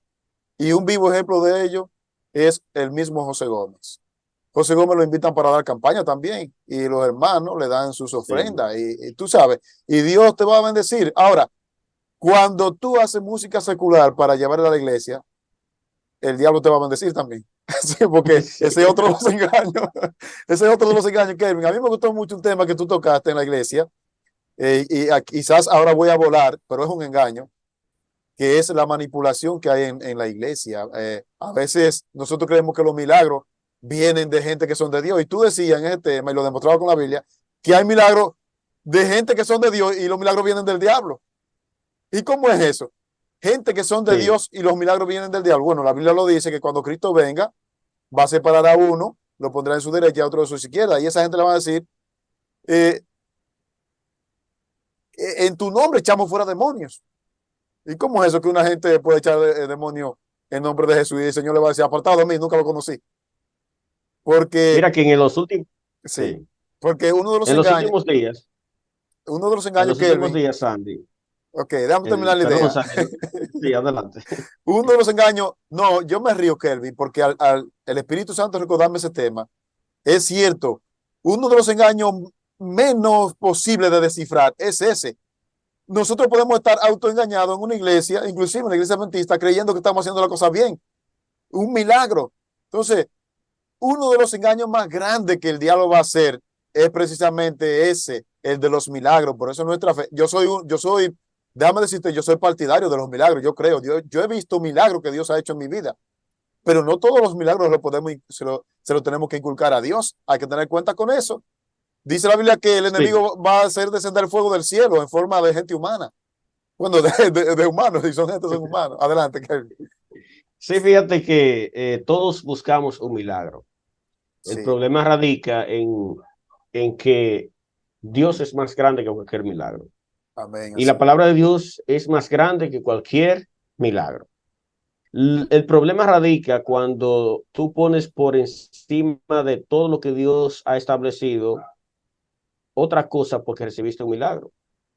B: Y un vivo ejemplo de ello es el mismo José Gómez. José Gómez lo invitan para dar campaña también y los hermanos le dan sus
A: sí,
B: ofrendas y tú sabes, y Dios te va a bendecir. Ahora, cuando tú haces música secular para llevarla a la iglesia, el diablo te va a bendecir también. Sí, porque
A: sí,
B: ese es otro de los engaños. Ese es otro de los engaños, Kevin. A mí me gustó mucho un tema que tú tocaste en la iglesia quizás ahora voy a volar, pero es un engaño, que es la manipulación que hay en la iglesia. A veces nosotros creemos que los milagros vienen de gente que son de Dios. Y tú decías en ese tema, y lo demostraba con la Biblia, que hay milagros de gente que son de Dios y los milagros vienen del diablo. ¿Y cómo es eso? Gente que son de
A: sí.
B: Dios y los milagros vienen del diablo. Bueno, la Biblia lo dice que cuando Cristo venga, va a separar a uno, lo pondrá en su derecha y a otro en su izquierda. Y esa gente le va a decir, eh, en tu nombre echamos fuera demonios. ¿Y cómo es eso que una gente puede echar demonio en nombre de Jesús y el Señor le va a decir, apartado de mí, nunca lo conocí? Porque,
A: Mira que en los últimos,
B: sí,
A: sí,
B: porque uno de los
A: en
B: engaños,
A: los últimos
B: Kelvin,
A: días, Sandy,
B: ok, déjame terminar la
A: perdón,
B: idea.
A: Sandy, sí, adelante.
B: Uno de los engaños, no, yo me río, Kelvin, porque al el Espíritu Santo recordarme ese tema, es cierto, uno de los engaños menos posibles de descifrar es ese. Nosotros podemos estar autoengañados en una iglesia, inclusive en la iglesia adventista, creyendo que estamos haciendo la cosa bien. Un milagro. Entonces, uno de los engaños más grandes que el diablo va a hacer es precisamente ese, el de los milagros. Por eso nuestra fe, déjame decirte, yo soy partidario de los milagros, yo creo, yo he visto milagros que Dios ha hecho en mi vida, pero no todos los milagros se lo tenemos que inculcar a Dios, hay que tener cuenta con eso. Dice la Biblia que el
A: Sí,
B: enemigo va a hacer descender el fuego del cielo en forma de gente humana. Bueno, de humanos, y son gente, son humanos. Adelante, Kevin.
A: sí, fíjate que todos buscamos un milagro. El
B: Sí,
A: problema radica en que Dios es más grande que cualquier milagro.
B: amén,
A: Y
B: así.
A: la palabra de Dios es más grande que cualquier milagro. El problema radica cuando tú pones por encima de todo lo que Dios ha establecido otra cosa porque recibiste un milagro. O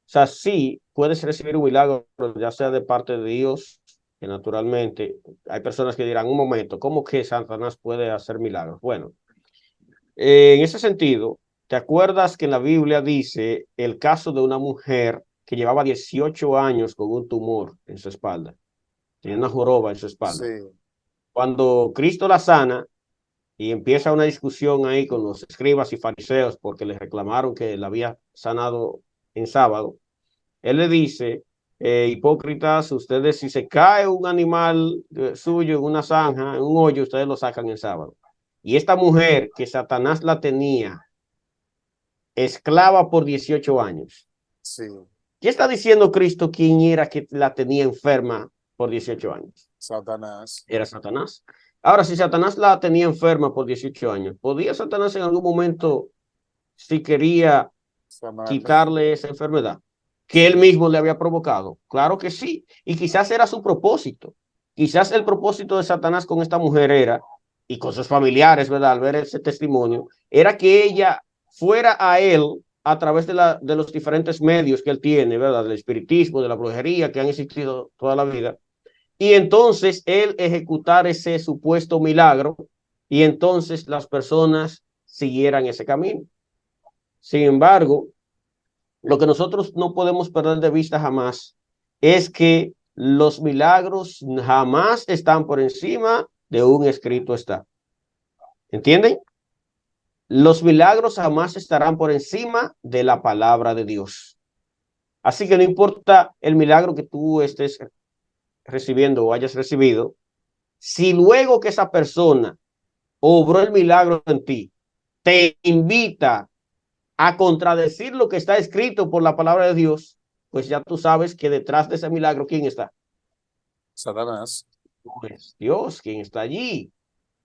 A: sea, sí, puedes recibir un milagro, ya sea de parte de Dios, que naturalmente hay personas que dirán, un momento, ¿cómo que Satanás puede hacer milagros? Bueno, en ese sentido, ¿te acuerdas que en la Biblia dice el caso de una mujer que llevaba 18 años con un tumor en su espalda? Tenía una joroba en su espalda.
B: Sí,
A: Cuando Cristo la sana y empieza una discusión ahí con los escribas y fariseos porque le reclamaron que la había sanado en sábado, él le dice, hipócritas, ustedes si se cae un animal suyo en una zanja, en un hoyo, ustedes lo sacan el sábado. Y esta mujer que Satanás la tenía esclava por 18 años.
B: sí,
A: ¿Qué está diciendo Cristo quién era que la tenía enferma por 18 años?
B: Satanás.
A: Era Satanás. Ahora, si Satanás la tenía enferma por 18 años, ¿podía Satanás en algún momento, si quería,
B: Sanarla.
A: quitarle esa enfermedad que él
B: Sí,
A: mismo le había provocado? Claro que sí. Y quizás era su propósito. Quizás el propósito de Satanás con esta mujer era, y con sus familiares, ¿verdad? Al ver ese testimonio, era que ella fuera a él a través de los diferentes medios que él tiene, ¿verdad? Del espiritismo, de la brujería que han existido toda la vida. Y entonces él ejecutar ese supuesto milagro y entonces las personas siguieran ese camino. Sin embargo, lo que nosotros no podemos perder de vista jamás es que Los milagros jamás están por encima de un escrito está. ¿Entienden? Los milagros jamás estarán por encima de la palabra de Dios. Así que no importa el milagro que tú estés recibiendo o hayas recibido, si luego que esa persona obró el milagro en ti, te invita a contradecir lo que está escrito por la palabra de Dios, pues ya tú sabes que detrás de ese milagro, ¿quién está?
B: Satanás.
A: Pues Dios, ¿quién está allí?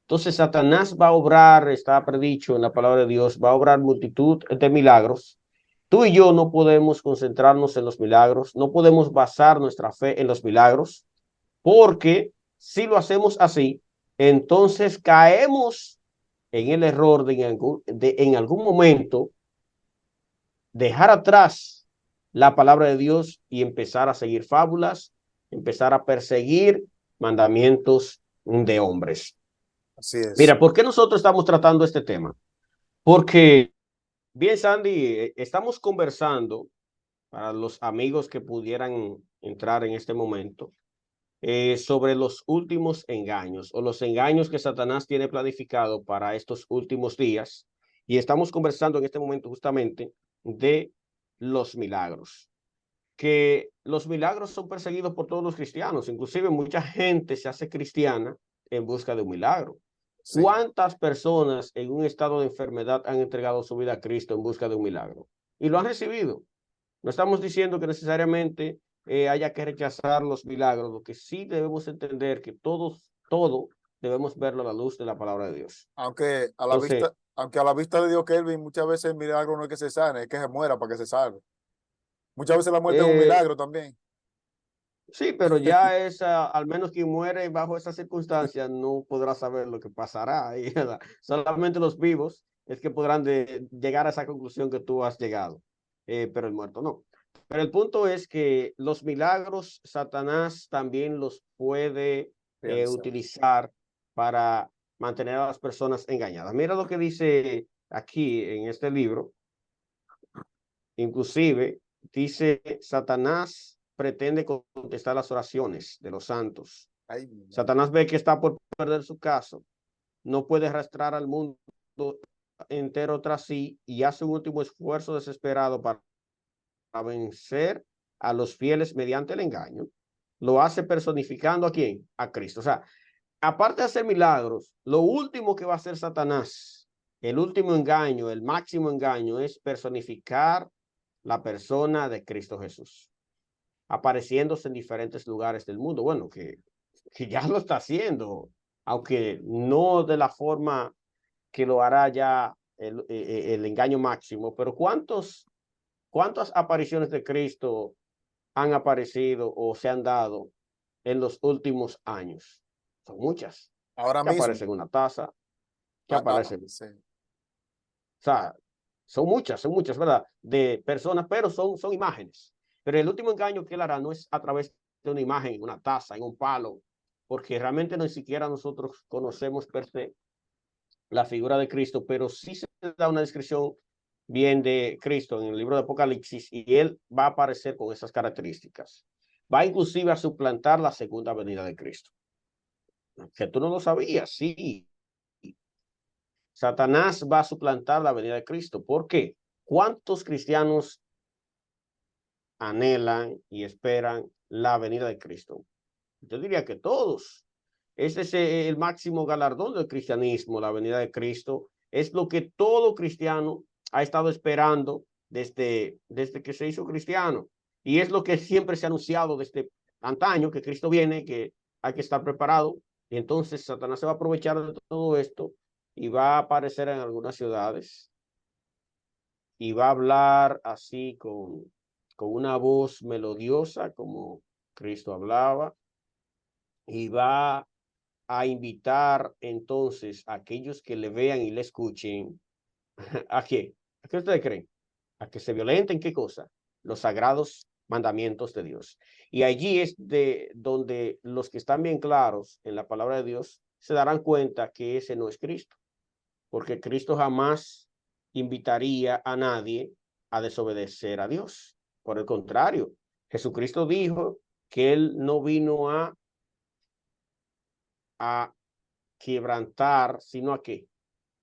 A: Entonces Satanás va a obrar, está predicho en la palabra de Dios, va a obrar multitud de milagros. Tú y yo no podemos concentrarnos en los milagros, no podemos basar nuestra fe en los milagros, porque si lo hacemos así, entonces caemos en el error de en algún momento dejar atrás la palabra de Dios y empezar a seguir fábulas, empezar a perseguir mandamientos de hombres.
B: Así es.
A: Mira, ¿por qué nosotros estamos tratando este tema? Porque, bien, Sandy, estamos conversando para los amigos que pudieran entrar en este momento sobre los últimos engaños o los engaños que Satanás tiene planificado para estos últimos días. Y estamos conversando en este momento justamente de los milagros, que los milagros son perseguidos por todos los cristianos, inclusive mucha gente se hace cristiana en busca de un milagro.
B: Sí.
A: ¿Cuántas personas en un estado de enfermedad han entregado su vida a Cristo en busca de un milagro? Y lo han recibido. No estamos diciendo que necesariamente haya que rechazar los milagros, lo que sí debemos entender que todo debemos verlo a la luz de la palabra de Dios. Entonces,
B: Aunque a la vista de Dios, Kelvin, muchas veces el milagro no es que se sane, es que se muera para que se salve. Muchas veces la muerte es un
A: eh,
B: milagro también.
A: sí, pero ya es, al menos quien muere bajo esas circunstancias no podrá saber lo que pasará. Y, solamente los vivos es que podrán llegar a esa conclusión que tú has llegado, pero el muerto no. Pero el punto es que los milagros, Satanás también los puede
B: Realizar.
A: utilizar para mantener a las personas engañadas. Mira lo que dice aquí en este libro. Inclusive, dice, Satanás pretende contestar las oraciones de los santos.
B: Ay,
A: Satanás ve que está por perder su caso, no puede arrastrar al mundo entero tras sí y hace un último esfuerzo desesperado para vencer a los fieles mediante el engaño. Lo hace personificando ¿a quién? A Cristo. O sea, aparte de hacer milagros, lo último que va a hacer Satanás, el último engaño, el máximo engaño, es personificar la persona de Cristo Jesús, apareciéndose en diferentes lugares del mundo. Bueno, que ya lo está haciendo, aunque no de la forma que lo hará ya el engaño máximo, pero ¿cuántas apariciones de Cristo han aparecido o se han dado en los últimos años? Son muchas.
B: ahora
A: Que
B: mismo.
A: aparece en una taza, que aparece, o
B: Sí.
A: sea, son muchas, ¿verdad? De personas, pero son imágenes. Pero el último engaño que él hará no es a través de una imagen, en una taza, en un palo, porque realmente ni siquiera nosotros conocemos per se la figura de Cristo, pero sí se da una descripción bien de Cristo en el libro de Apocalipsis y él va a aparecer con esas características. Va inclusive a suplantar la segunda venida de Cristo. Que tú no lo sabías, sí. Satanás va a suplantar la venida de Cristo. ¿Por qué? ¿Cuántos cristianos anhelan y esperan la venida de Cristo? Yo diría que todos. Ese es el máximo galardón del cristianismo, la venida de Cristo. Es lo que todo cristiano ha estado esperando desde que se hizo cristiano. Y es lo que siempre se ha anunciado desde antaño, que Cristo viene, que hay que estar preparado. Y entonces Satanás se va a aprovechar de todo esto y va a aparecer en algunas ciudades y va a hablar así con una voz melodiosa como Cristo hablaba y va a invitar entonces a aquellos que le vean y le escuchen. ¿A qué? ¿A qué ustedes creen? A que se violenten, ¿qué cosa? Los sagrados mandamientos de Dios. Y allí es de donde los que están bien claros en la palabra de Dios se darán cuenta que ese no es Cristo, porque Cristo jamás invitaría a nadie a desobedecer a Dios. Por el contrario, Jesucristo dijo que él no vino a quebrantar, sino a qué?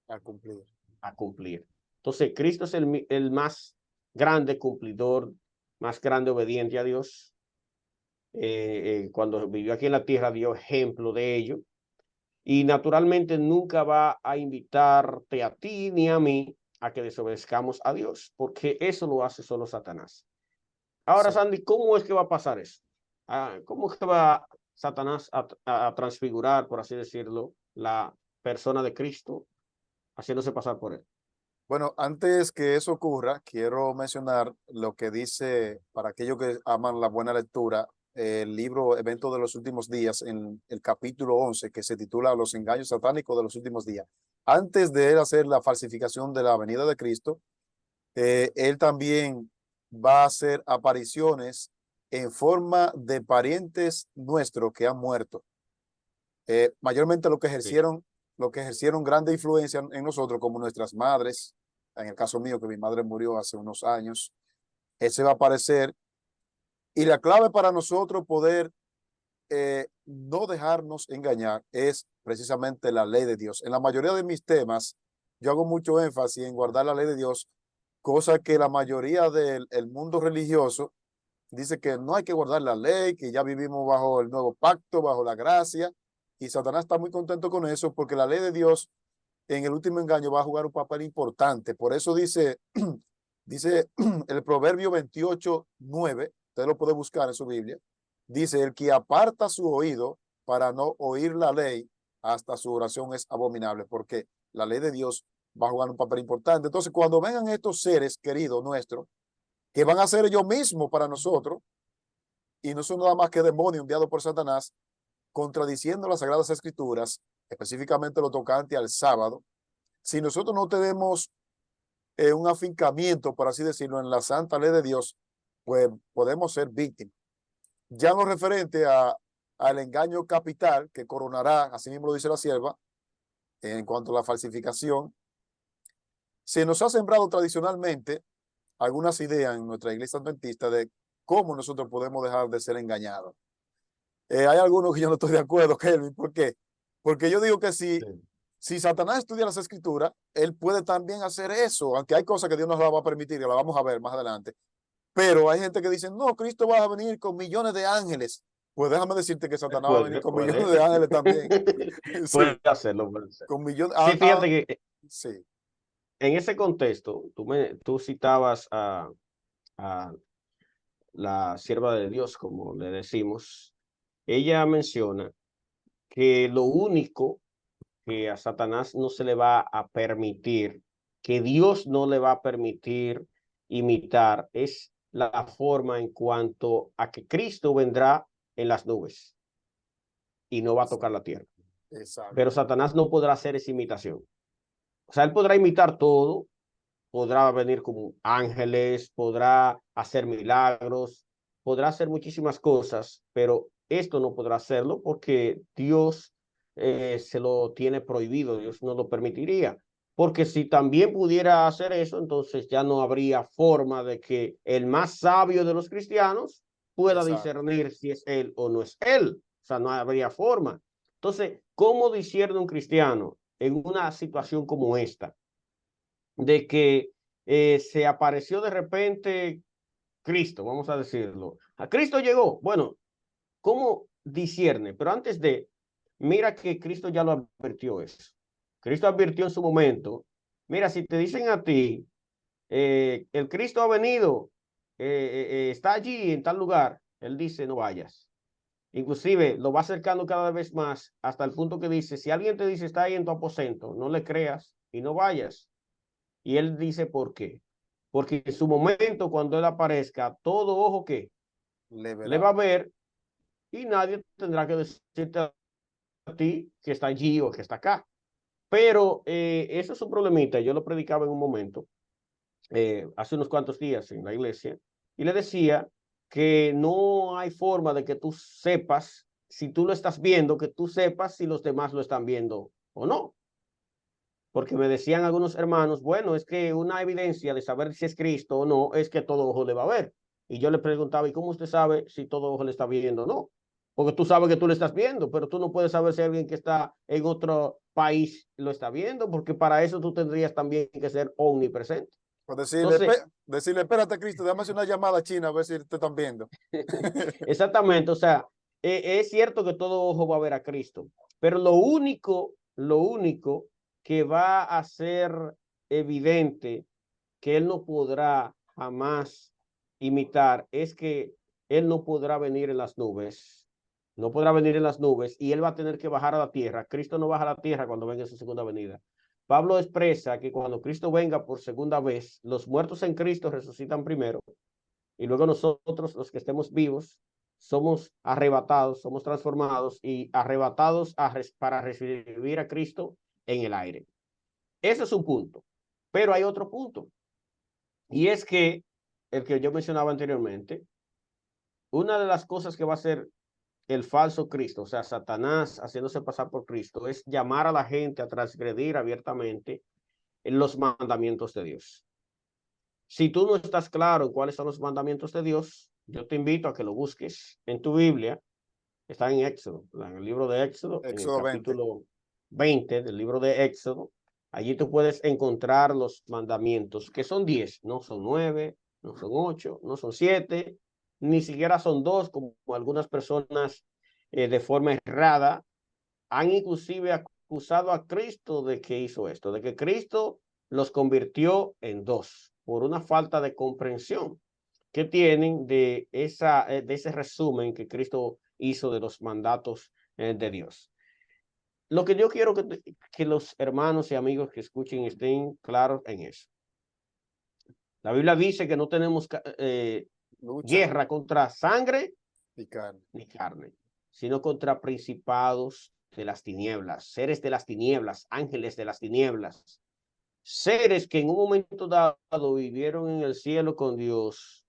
B: A cumplir.
A: A cumplir. Entonces, Cristo es el más grande cumplidor, más grande obediente a Dios. Cuando vivió aquí en la tierra dio ejemplo de ello. Y naturalmente nunca va a invitarte a ti ni a mí a que desobedezcamos a Dios, porque eso lo hace solo Satanás. Ahora,
B: Sí.
A: Sandy, ¿cómo es que va a pasar eso? ¿Cómo es que va Satanás a transfigurar, por así decirlo, la persona de Cristo, haciéndose pasar por él?
B: Bueno, antes que eso ocurra, quiero mencionar lo que dice, para aquellos que aman la buena lectura, el libro Eventos de los Últimos Días, en el capítulo 11, que se titula Los engaños satánicos de los últimos días. Antes de él hacer la falsificación de la venida de Cristo, él también va a hacer apariciones en forma de parientes nuestros que han muerto. Mayormente
A: Sí.
B: lo que ejercieron grande influencia en nosotros, como nuestras madres, en el caso mío, que mi madre murió hace unos años, ese va a aparecer. Y la clave para nosotros poder no dejarnos engañar es precisamente la ley de Dios. En la mayoría de mis temas, yo hago mucho énfasis en guardar la ley de Dios, cosa que la mayoría del el mundo religioso dice que no hay que guardar la ley, que ya vivimos bajo el nuevo pacto, bajo la gracia, y Satanás está muy contento con eso porque la ley de Dios en el último engaño va a jugar un papel importante. Por eso dice, dice el Proverbio 28:9, usted lo puede buscar en su Biblia, dice, el que aparta su oído para no oír la ley, hasta su oración es abominable, porque la ley de Dios va a jugar un papel importante. Entonces, cuando vengan estos seres queridos nuestros, que van a ser ellos mismos para nosotros, y no son nada más que demonios enviados por Satanás, contradiciendo las Sagradas Escrituras, específicamente lo tocante al sábado, si nosotros no tenemos un afincamiento, por así decirlo, en la santa ley de Dios, pues podemos ser víctimas. Ya en lo referente al engaño capital que coronará, así mismo lo dice la sierva, en cuanto a la falsificación, se nos ha sembrado tradicionalmente algunas ideas en nuestra iglesia adventista de cómo nosotros podemos dejar de ser engañados. Hay algunos que yo no estoy de acuerdo, Kelvin. ¿Por qué? Porque yo digo que
A: Sí.
B: si Satanás estudia las escrituras, él puede también hacer eso, aunque hay cosas que Dios nos la va a permitir, que la vamos a ver más adelante. Pero hay gente que dice, no, Cristo va a venir con millones de ángeles. Pues déjame decirte que Satanás va a venir
A: Puede,
B: con millones
A: puede.
B: de ángeles también. Sí,
A: Puede hacerlo, puede hacerlo.
B: con millones.
A: Sí, fíjate que
B: Sí,
A: en ese contexto, tú citabas a la sierva de Dios, como le decimos. Ella menciona que lo único que a Satanás no se le va a permitir, que Dios no le va a permitir imitar, es la forma en cuanto a que Cristo vendrá en las nubes y no va a tocar la tierra. Pero
B: exacto.
A: Satanás no podrá hacer esa imitación. O sea, él podrá imitar todo, podrá venir como ángeles, podrá hacer milagros, podrá hacer muchísimas cosas, pero esto no podrá hacerlo porque Dios se lo tiene prohibido, Dios no lo permitiría. Porque si también pudiera hacer eso, entonces ya no habría forma de que el más sabio de los cristianos pueda
B: Exacto.
A: discernir si es él o no es él. O sea, no habría forma. Entonces, ¿cómo discierne un cristiano en una situación como esta? De que se apareció de repente Cristo, vamos a decirlo. A Cristo llegó. Bueno, ¿cómo discierne? Pero antes de, mira que Cristo ya lo advirtió eso. Cristo advirtió en su momento, mira, si te dicen a ti, el Cristo ha venido, está allí en tal lugar, él dice, no vayas. Inclusive lo va acercando cada vez más hasta el punto que dice, si alguien te dice, está ahí en tu aposento, no le creas y no vayas. Y él dice, ¿por qué? Porque en su momento, cuando él aparezca, todo ojo que
B: Le
A: le
B: verá.
A: va a ver y nadie tendrá que decirte a ti que está allí o que está acá. Pero eso es un problemita. Yo lo predicaba en un momento, hace unos cuantos días en la iglesia, y le decía que no hay forma de que tú sepas, si tú lo estás viendo, que tú sepas si los demás lo están viendo o no. Porque me decían algunos hermanos, bueno, es que una evidencia de saber si es Cristo o no es que todo ojo le va a ver. Y yo le preguntaba, ¿y cómo usted sabe si todo ojo le está viendo o no? Porque tú sabes que tú le estás viendo, pero tú no puedes saber si alguien que está en otro país lo está viendo, porque para eso tú tendrías también que ser omnipresente.
B: O
A: Entonces,
B: decirle, espérate, Cristo, déjame hacer una llamada a China a ver si te están viendo.
A: exactamente, o sea, es cierto que todo ojo va a ver a Cristo, pero lo único que va a ser evidente que él no podrá jamás imitar es que él no podrá venir en las nubes, no podrá venir en las nubes y él va a tener que bajar a la tierra. Cristo no baja a la tierra cuando venga en su segunda venida. Pablo expresa que cuando Cristo venga por segunda vez, los muertos en Cristo resucitan primero y luego nosotros, los que estemos vivos, somos arrebatados, somos transformados y arrebatados para recibir a Cristo en el aire. Ese es un punto. Pero hay otro punto. Y es que, el que yo mencionaba anteriormente, una de las cosas que va a hacer el falso Cristo, o sea, Satanás haciéndose pasar por Cristo, es llamar a la gente a transgredir abiertamente en los mandamientos de Dios. Si tú no estás claro en cuáles son los mandamientos de Dios, yo te invito a que lo busques en tu Biblia. Está en Éxodo, en el libro de Éxodo, en el
B: Éxodo 20.
A: capítulo 20 del libro de Éxodo. Allí tú puedes encontrar los mandamientos, que son 10, no son 9, no son 8, no son 7, ni siquiera son 2, como algunas personas de forma errada han inclusive acusado a Cristo de que hizo esto, de que Cristo los convirtió en 2 por una falta de comprensión que tienen de ese resumen que Cristo hizo de los mandatos de Dios. Lo que yo quiero que los hermanos y amigos que escuchen estén claros en eso. La Biblia dice que no tenemos
B: Lucha
A: guerra contra sangre
B: y carne.
A: ni carne, sino contra principados de las tinieblas, seres de las tinieblas, ángeles de las tinieblas, seres que en un momento dado vivieron en el cielo con Dios,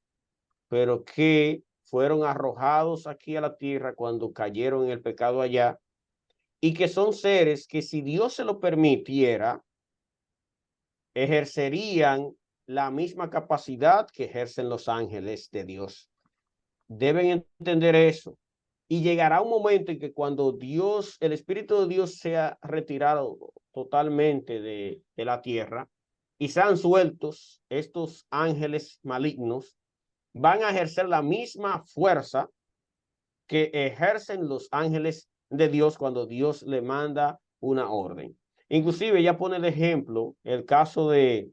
A: pero que fueron arrojados aquí a la tierra cuando cayeron en el pecado allá, y que son seres que si Dios se lo permitiera, ejercerían la misma capacidad que ejercen los ángeles de Dios. Deben entender eso. Y llegará un momento en que cuando Dios, el Espíritu de Dios sea retirado totalmente de la tierra y sean sueltos estos ángeles malignos, van a ejercer la misma fuerza que ejercen los ángeles de Dios cuando Dios le manda una orden. Inclusive ya pone de ejemplo el caso de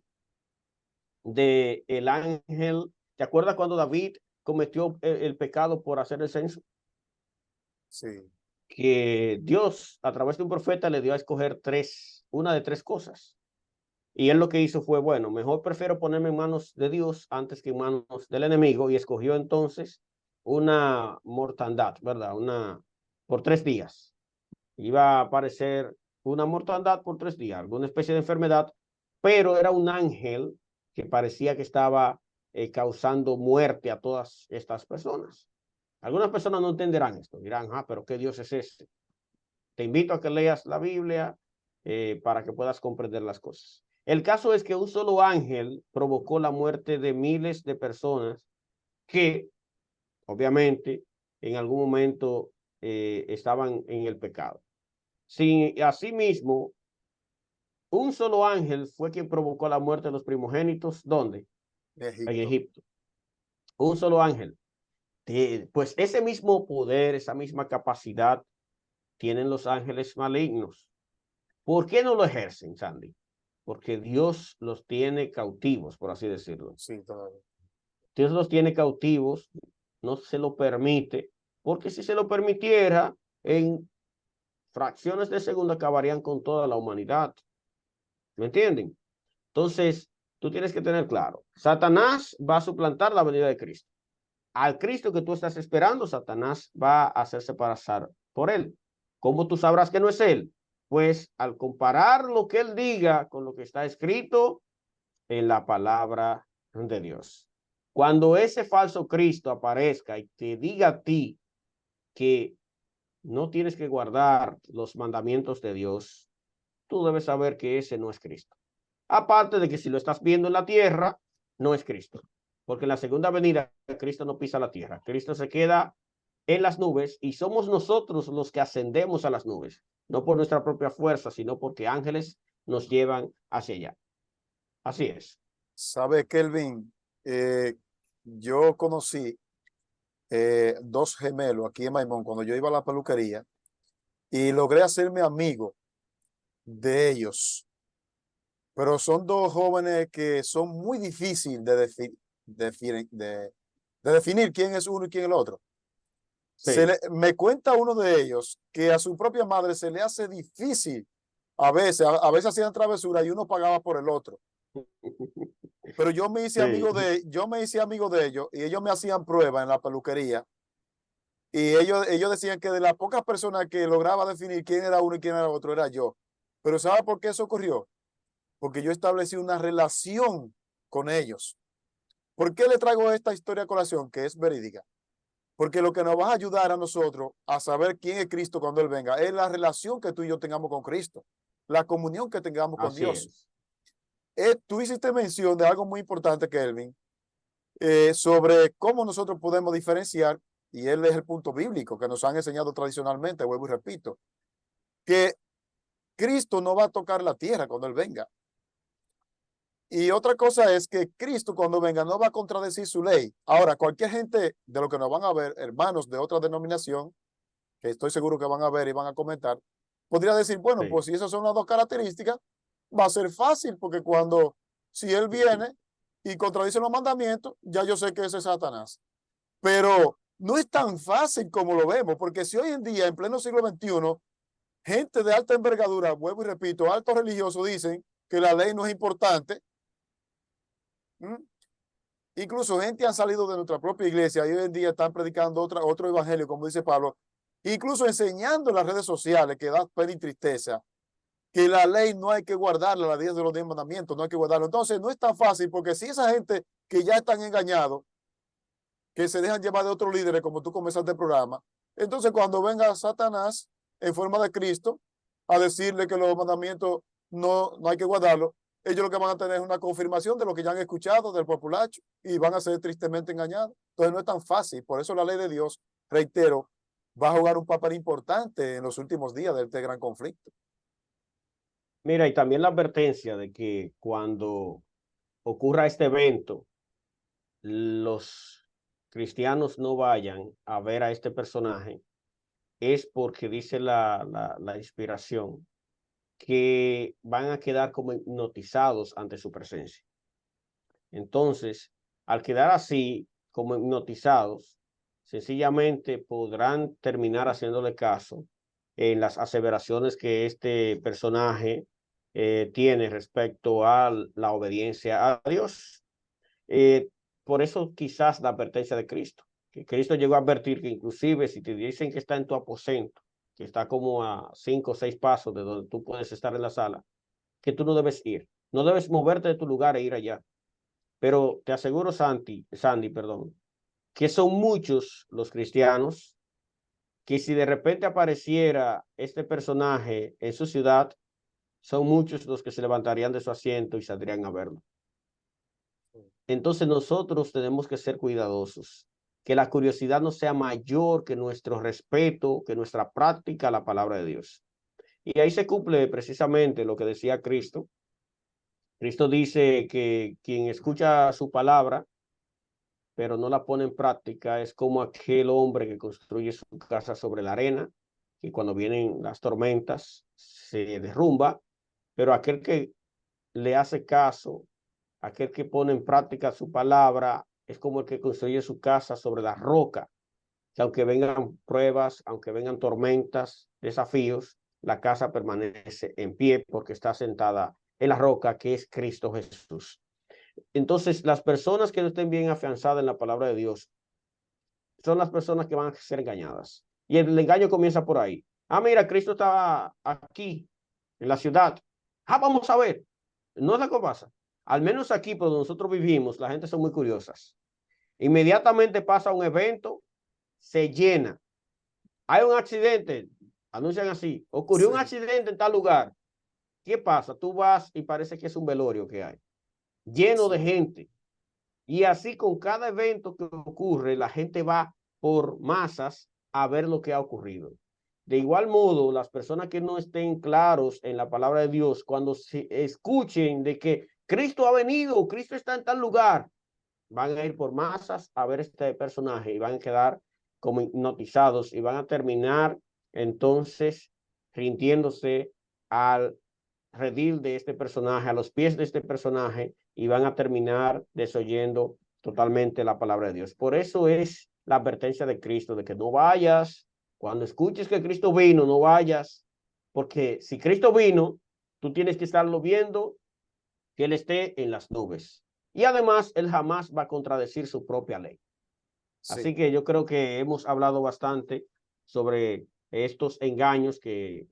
A: el ángel. ¿Te acuerdas cuando David cometió el pecado por hacer el censo?
B: Sí.
A: Que Dios a través de un profeta le dio a escoger una de tres cosas. Y él lo que hizo fue, bueno, mejor prefiero ponerme en manos de Dios antes que en manos del enemigo. Y escogió entonces una mortandad, ¿verdad? Por 3 días. Iba a aparecer una mortandad por 3 días, alguna especie de enfermedad, pero era un ángel que parecía que estaba causando muerte a todas estas personas. Algunas personas no entenderán esto, dirán, ah, pero ¿qué Dios es este? Te invito a que leas la Biblia para que puedas comprender las cosas. El caso es que un solo ángel provocó la muerte de miles de personas que, obviamente, en algún momento estaban en el pecado. Si asimismo, un solo ángel fue quien provocó la muerte de los primogénitos, ¿dónde? En
B: Egipto.
A: Egipto. Un solo ángel. Pues ese mismo poder, esa misma capacidad tienen los ángeles malignos. ¿Por qué no lo ejercen, Sandy? Porque Dios los tiene cautivos, por así decirlo.
B: Sí, todavía.
A: Dios los tiene cautivos, no se lo permite, porque si se lo permitiera, en fracciones de segundo acabarían con toda la humanidad. ¿Me entienden? Entonces, tú tienes que tener claro, Satanás va a suplantar la venida de Cristo. Al Cristo que tú estás esperando, Satanás va a hacerse pasar por él. ¿Cómo tú sabrás que no es él? Pues al comparar lo que él diga con lo que está escrito en la palabra de Dios. Cuando ese falso Cristo aparezca y te diga a ti que no tienes que guardar los mandamientos de Dios, tú debes saber que ese no es Cristo. Aparte de que si lo estás viendo en la tierra, no es Cristo. porque en la segunda venida Cristo no pisa la tierra, Cristo se queda en las nubes y somos nosotros los que ascendemos a las nubes, no por nuestra propia fuerza, sino porque ángeles nos llevan hacia allá. Así es.
B: ¿Sabe, Kelvin? Eh, yo conocí dos gemelos aquí en Maimón cuando yo iba a la peluquería y logré hacerme amigo de ellos, pero son dos jóvenes que son muy difíciles de definir quién es uno y quién es el otro.
A: Sí.
B: Me cuenta uno de ellos que a su propia madre se le hace difícil a veces hacían travesura y uno pagaba por el otro. Pero
A: Sí.
B: yo me hice amigo de ellos y ellos me hacían pruebas en la peluquería y ellos decían que de las pocas personas que lograba definir quién era uno y quién era otro era yo. Pero ¿sabe por qué eso ocurrió? Porque yo establecí una relación con ellos. ¿Por qué le traigo esta historia a colación que es verídica? Porque lo que nos va a ayudar a nosotros a saber quién es Cristo cuando Él venga es la relación que tú y yo tengamos con Cristo, la comunión que tengamos con
A: Así
B: Dios.
A: es.
B: Tú hiciste mención de algo muy importante, Kelvin, sobre cómo nosotros podemos diferenciar, y él es el punto bíblico que nos han enseñado tradicionalmente, vuelvo y repito, que Cristo no va a tocar la tierra cuando Él venga. Y otra cosa es que Cristo cuando venga no va a contradecir su ley. Ahora, cualquier gente de lo que nos van a ver, hermanos de otra denominación, que estoy seguro que van a ver y van a comentar, podría decir, bueno, pues
A: Sí.
B: si esas son las dos características, va a ser fácil, porque si Él viene y contradice los mandamientos, ya yo sé que ese es Satanás. Pero no es tan fácil como lo vemos, porque si hoy en día, en pleno siglo XXI, gente de alta envergadura, vuelvo y repito, altos religiosos dicen que la ley no es importante. ¿Mm? Incluso gente han salido de nuestra propia iglesia y hoy en día están predicando otro evangelio, como dice Pablo, incluso enseñando en las redes sociales, que da pena y tristeza, que la ley no hay que guardarla, la 10 de los 10 mandamientos, no hay que guardarlo. Entonces no es tan fácil, porque si esa gente que ya están engañados, que se dejan llevar de otros líderes, como tú comenzaste el programa, entonces cuando venga Satanás en forma de Cristo a decirle que los mandamientos no hay que guardarlos, ellos lo que van a tener es una confirmación de lo que ya han escuchado del populacho y van a ser tristemente engañados. Entonces no es tan fácil. Por eso la ley de Dios, reitero, va a jugar un papel importante en los últimos días de este gran conflicto.
A: Mira, y también la advertencia de que cuando ocurra este evento, los cristianos no vayan a ver a este personaje, es porque dice la inspiración que van a quedar como hipnotizados ante su presencia. Entonces, al quedar así, como hipnotizados, sencillamente podrán terminar haciéndole caso en las aseveraciones que este personaje tiene respecto a la obediencia a Dios. Eh, por eso quizás la advertencia de Cristo, que Cristo llegó a advertir que inclusive si te dicen que está en tu aposento, que está como a 5 o 6 pasos de donde tú puedes estar en la sala, que tú no debes ir, no debes moverte de tu lugar e ir allá. Pero te aseguro, Sandy, perdón, que son muchos los cristianos que si de repente apareciera este personaje en su ciudad, son muchos los que se levantarían de su asiento y saldrían a verlo. Entonces nosotros tenemos que ser cuidadosos, que la curiosidad no sea mayor que nuestro respeto, que nuestra práctica a la palabra de Dios. Y ahí se cumple precisamente lo que decía Cristo. Cristo dice que quien escucha su palabra, pero no la pone en práctica, es como aquel hombre que construye su casa sobre la arena, que cuando vienen las tormentas se derrumba, pero aquel que le hace caso, aquel que pone en práctica su palabra, es como el que construye su casa sobre la roca, que aunque vengan pruebas, aunque vengan tormentas, desafíos, la casa permanece en pie porque está sentada en la roca que es Cristo Jesús. Entonces, las personas que no estén bien afianzadas en la palabra de Dios son las personas que van a ser engañadas. Y el engaño comienza por ahí. Ah, mira, Cristo estaba aquí, en la ciudad. Ah, vamos a ver. No es lo que pasa. Al menos aquí, por donde nosotros vivimos, la gente son muy curiosas. Inmediatamente pasa un evento, se llena. Hay un accidente, anuncian así. Ocurrió un
B: Sí,
A: accidente en tal lugar. ¿Qué pasa? Tú vas y parece que es un velorio que hay, lleno
B: sí,
A: de gente. Y así con cada evento que ocurre, la gente va por masas a ver lo que ha ocurrido. De igual modo, las personas que no estén claros en la palabra de Dios, cuando se escuchen de que Cristo ha venido, Cristo está en tal lugar, van a ir por masas a ver este personaje y van a quedar como hipnotizados y van a terminar entonces rindiéndose al redil de este personaje, a los pies de este personaje y van a terminar desoyendo totalmente la palabra de Dios. Por eso es la advertencia de Cristo de que no vayas, cuando escuches que Cristo vino, no vayas, porque si Cristo vino, tú tienes que estarlo viendo que Él esté en las nubes. Y además, Él jamás va a contradecir su propia ley.
B: Sí,
A: Así que yo creo que hemos hablado bastante sobre estos engaños que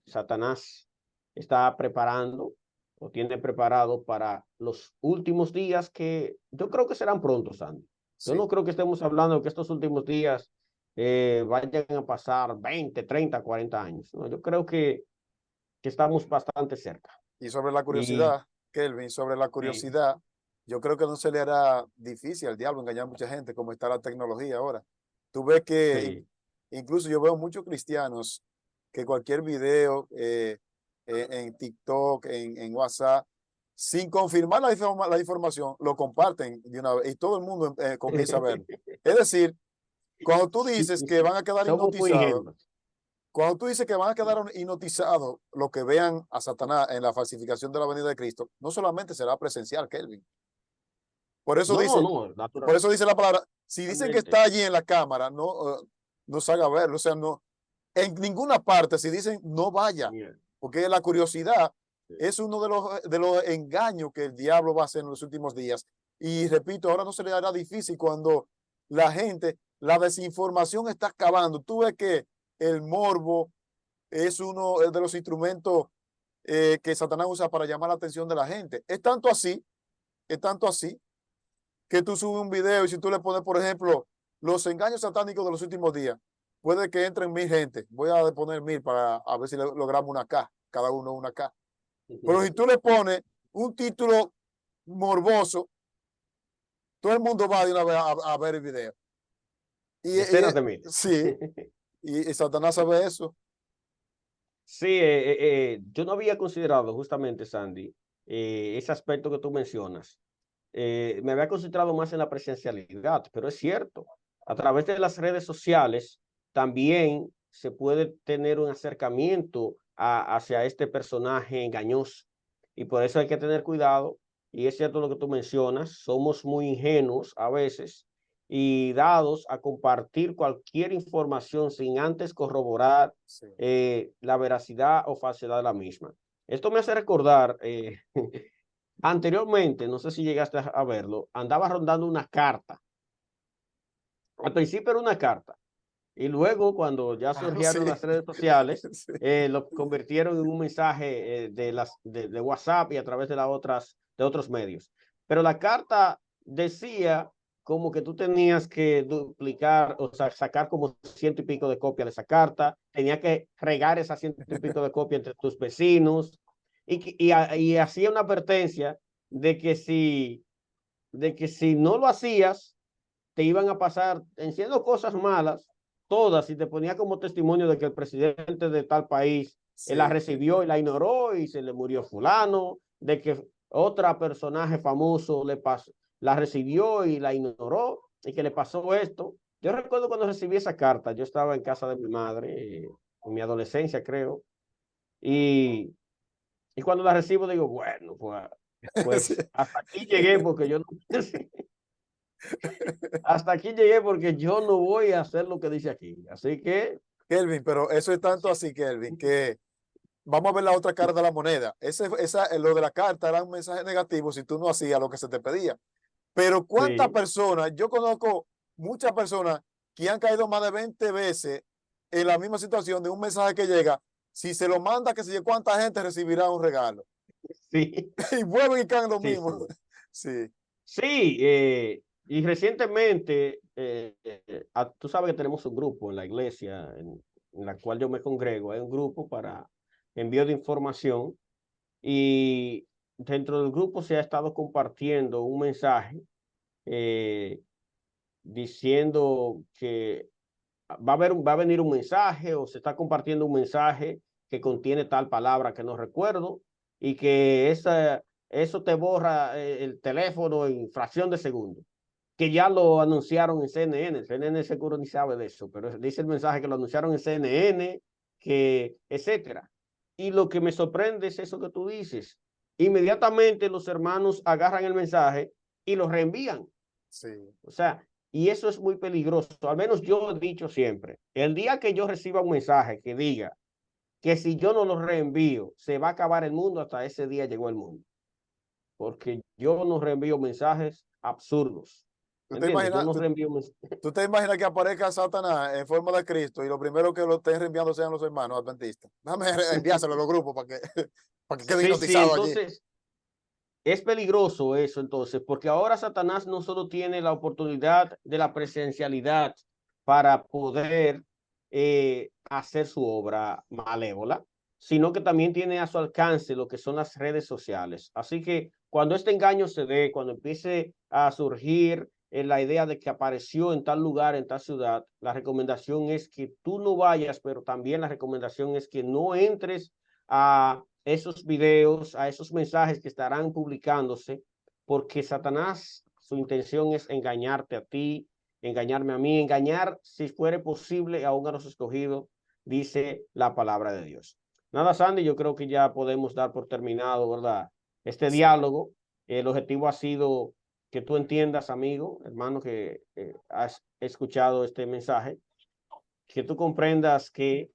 A: Satanás está preparando o tiene preparado para los últimos días que yo creo que serán pronto, Sandy. Yo no
B: sí.
A: creo que estemos hablando de que estos últimos días vayan a pasar 20, 30, 40 años. ¿No? Yo creo que estamos bastante cerca.
B: Y sobre la
A: Y
B: curiosidad, Kelvin, sobre la
A: sí,
B: curiosidad, yo creo que no se le hará difícil al diablo engañar a mucha gente como está la tecnología ahora. Tú ves que
A: sí.
B: incluso yo veo muchos cristianos que cualquier video en TikTok, en WhatsApp, sin confirmar la información, lo comparten de una vez y todo el mundo comienza a verlo. Es decir, cuando tú
A: Sí,
B: dices que van a quedar
A: somos muy
B: hipnotizados,
A: ingenuos.
B: cuando tú dices que van a quedar hipnotizados los que vean a Satanás en la falsificación de la venida de Cristo, no solamente será presencial, Kelvin. Por eso
A: No,
B: dice,
A: no,
B: por eso dice la palabra, si dicen que está
A: naturalmente.
B: allí en la cámara, no, no se haga verlo, o sea, no, en ninguna parte, si dicen no vaya,
A: Yeah.
B: porque la curiosidad es uno de los engaños que el diablo va a hacer en los últimos días. Y repito, ahora no se le hará difícil cuando la gente, la desinformación está acabando. Tú ves que el morbo es uno de los instrumentos que Satanás usa para llamar la atención de la gente. Es tanto así que tú subes un video y si tú le pones, por ejemplo, los engaños satánicos de los últimos días, puede que entren 1000 gente. Voy a poner 1000 para a ver si logramos una K, cada uno una K. Pero si tú le pones un título morboso, todo el mundo va de una vez a ver el video.
A: Decenas de miles.
B: Sí, y Satanás sabe eso.
A: Sí, yo no había considerado justamente, Sandy, ese aspecto que tú mencionas. Me había concentrado más en la presencialidad, pero es cierto, a través de las redes sociales también se puede tener un acercamiento hacia este personaje engañoso y por eso hay que tener cuidado. Y es cierto lo que tú mencionas, somos muy ingenuos a veces y dados a compartir cualquier información sin antes corroborar
B: Sí.
A: la veracidad o falsedad de la misma. Esto me hace recordar, anteriormente, no sé si llegaste a verlo, andaba rondando una carta. Al principio era una carta y luego cuando ya
B: Ah, sí.
A: surgieron las redes sociales,
B: Sí.
A: lo convirtieron en un mensaje de WhatsApp y a través de, de otros medios. Pero la carta decía como que tú tenías que duplicar, o sea, sacar como ciento y pico de copias de esa carta, tenía que regar esas ciento y pico de copias entre tus vecinos y hacía una advertencia de que de que si no lo hacías, te iban a pasar haciendo cosas malas, todas, y te ponía como testimonio de que el presidente de tal país la
B: Sí.
A: recibió y la ignoró y se le murió fulano, de que otra personaje famoso la recibió y la ignoró y que le pasó esto. Yo recuerdo cuando recibí esa carta, yo estaba en casa de mi madre, en mi adolescencia creo, y, y cuando la recibo digo, bueno,
B: Sí.
A: pues hasta aquí llegué porque yo no, hasta aquí llegué porque yo no voy a hacer lo que dice aquí. Así que,
B: Kelvin, pero eso es tanto así, Kelvin, que vamos a ver la otra cara de la moneda. Lo de la carta era un mensaje negativo si tú no hacías lo que se te pedía. Pero ¿cuántas
A: sí,
B: personas? Yo conozco muchas personas que han caído más de 20 veces en la misma situación de un mensaje que llega. Si se lo manda, que sé yo, cuánta gente recibirá un regalo.
A: sí,
B: Y vuelven y caen lo
A: sí,
B: mismo.
A: sí.
B: Sí,
A: Sí, y recientemente, tú sabes que tenemos un grupo en la iglesia en la cual yo me congrego. Hay un grupo para envío de información y dentro del grupo se ha estado compartiendo un mensaje eh, diciendo que va a venir un mensaje o se está compartiendo un mensaje que contiene tal palabra que no recuerdo y que eso te borra el teléfono en fracción de segundo, que ya lo anunciaron en CNN. CNN seguro ni sabe de eso, pero dice el mensaje que lo anunciaron en CNN, que etcétera. Y lo que me sorprende es eso que tú dices. Inmediatamente los hermanos agarran el mensaje y lo reenvían.
B: Sí.
A: O sea, y eso es muy peligroso. Al menos yo he dicho siempre, el día que yo reciba un mensaje que diga que si yo no lo reenvío, se va a acabar el mundo, hasta ese día llegó el mundo. Porque yo no reenvío mensajes absurdos.
B: ¿Tú
A: ¿Me
B: te
A: entiendes? Yo
B: imaginas,
A: no
B: tú,
A: reenvío mensajes.
B: tú te imaginas que aparezca Satanás en forma de Cristo y lo primero que lo estén reenviando sean los hermanos adventistas? Déjame enviárselo a los grupos para que quede
A: Sí, sí,
B: hipnotizado allí.
A: entonces es peligroso eso entonces, porque ahora Satanás no solo tiene la oportunidad de la presencialidad para poder hacer su obra malévola, sino que también tiene a su alcance lo que son las redes sociales. Así que cuando este engaño se dé, cuando empiece a surgir la idea de que apareció en tal lugar, en tal ciudad, la recomendación es que tú no vayas, pero también la recomendación es que no entres a esos videos, a esos mensajes que estarán publicándose, porque Satanás, su intención es engañarte a ti, engañarme a mí, engañar, si fuere posible, aún a los escogidos, dice la palabra de Dios. Nada, Sandy, yo creo que ya podemos dar por terminado, ¿verdad? Este
B: Sí,
A: diálogo. El objetivo ha sido que tú entiendas, amigo, hermano, que has escuchado este mensaje, que tú comprendas que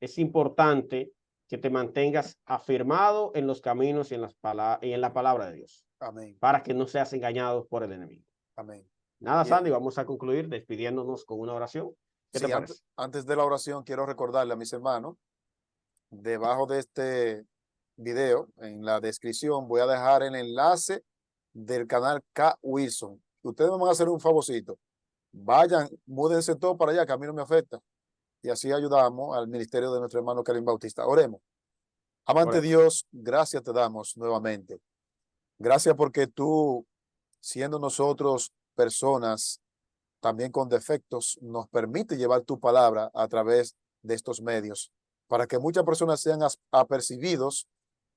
A: es importante que te mantengas afirmado en los caminos y en la palabra de Dios,
B: amén,
A: para que no seas engañado por el enemigo.
B: amén.
A: Nada,
B: Bien.
A: Sandy, vamos a concluir despidiéndonos con una oración. ¿Qué te
B: Sí,
A: parece?
B: antes de la oración quiero recordarle a mis hermanos, debajo de este video, en la descripción, voy a dejar el enlace del canal K. Wilson. Ustedes me van a hacer un favorcito. Vayan, múdense todo para allá, que a mí no me afecta. Y así ayudamos al ministerio de nuestro hermano Karim Bautista. Oremos. Amante
A: Oremos.
B: Dios, gracias te damos nuevamente. Gracias porque tú, siendo nosotros personas también con defectos, nos permite llevar tu palabra a través de estos medios para que muchas personas sean apercibidos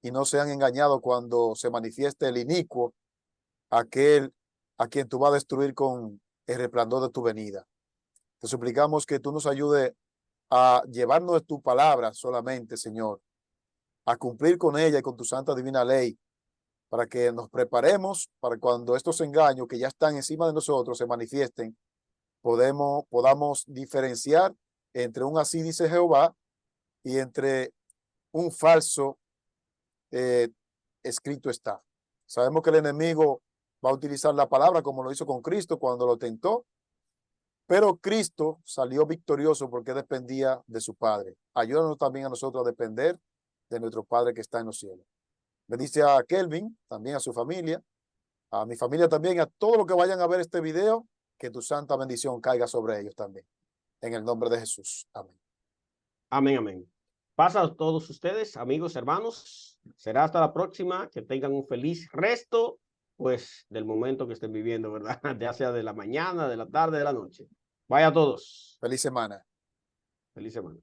B: y no sean engañados cuando se manifieste el inicuo, aquel a quien tú vas a destruir con el resplandor de tu venida. Te suplicamos que tú nos ayudes a llevarnos tu palabra solamente, Señor, a cumplir con ella y con tu santa divina ley, para que nos preparemos para cuando estos engaños que ya están encima de nosotros se manifiesten, podamos diferenciar entre un así dice Jehová y entre un falso eh, escrito está. Sabemos que el enemigo va a utilizar la palabra como lo hizo con Cristo cuando lo tentó, pero Cristo salió victorioso porque dependía de su Padre. Ayúdanos también a nosotros a depender de nuestro Padre que está en los cielos. Bendice a Kelvin, también a su familia, a mi familia también, a todos los que vayan a ver este video, que tu santa bendición caiga sobre ellos también. En el nombre de Jesús. Amén.
A: Amén, amén. Pasa a todos ustedes, amigos, hermanos. Será hasta la próxima. Que tengan un feliz resto, pues, del momento que estén viviendo, ¿verdad? Ya sea de la mañana, de la tarde, de la noche. Vaya a todos.
B: Feliz semana.
A: Feliz semana.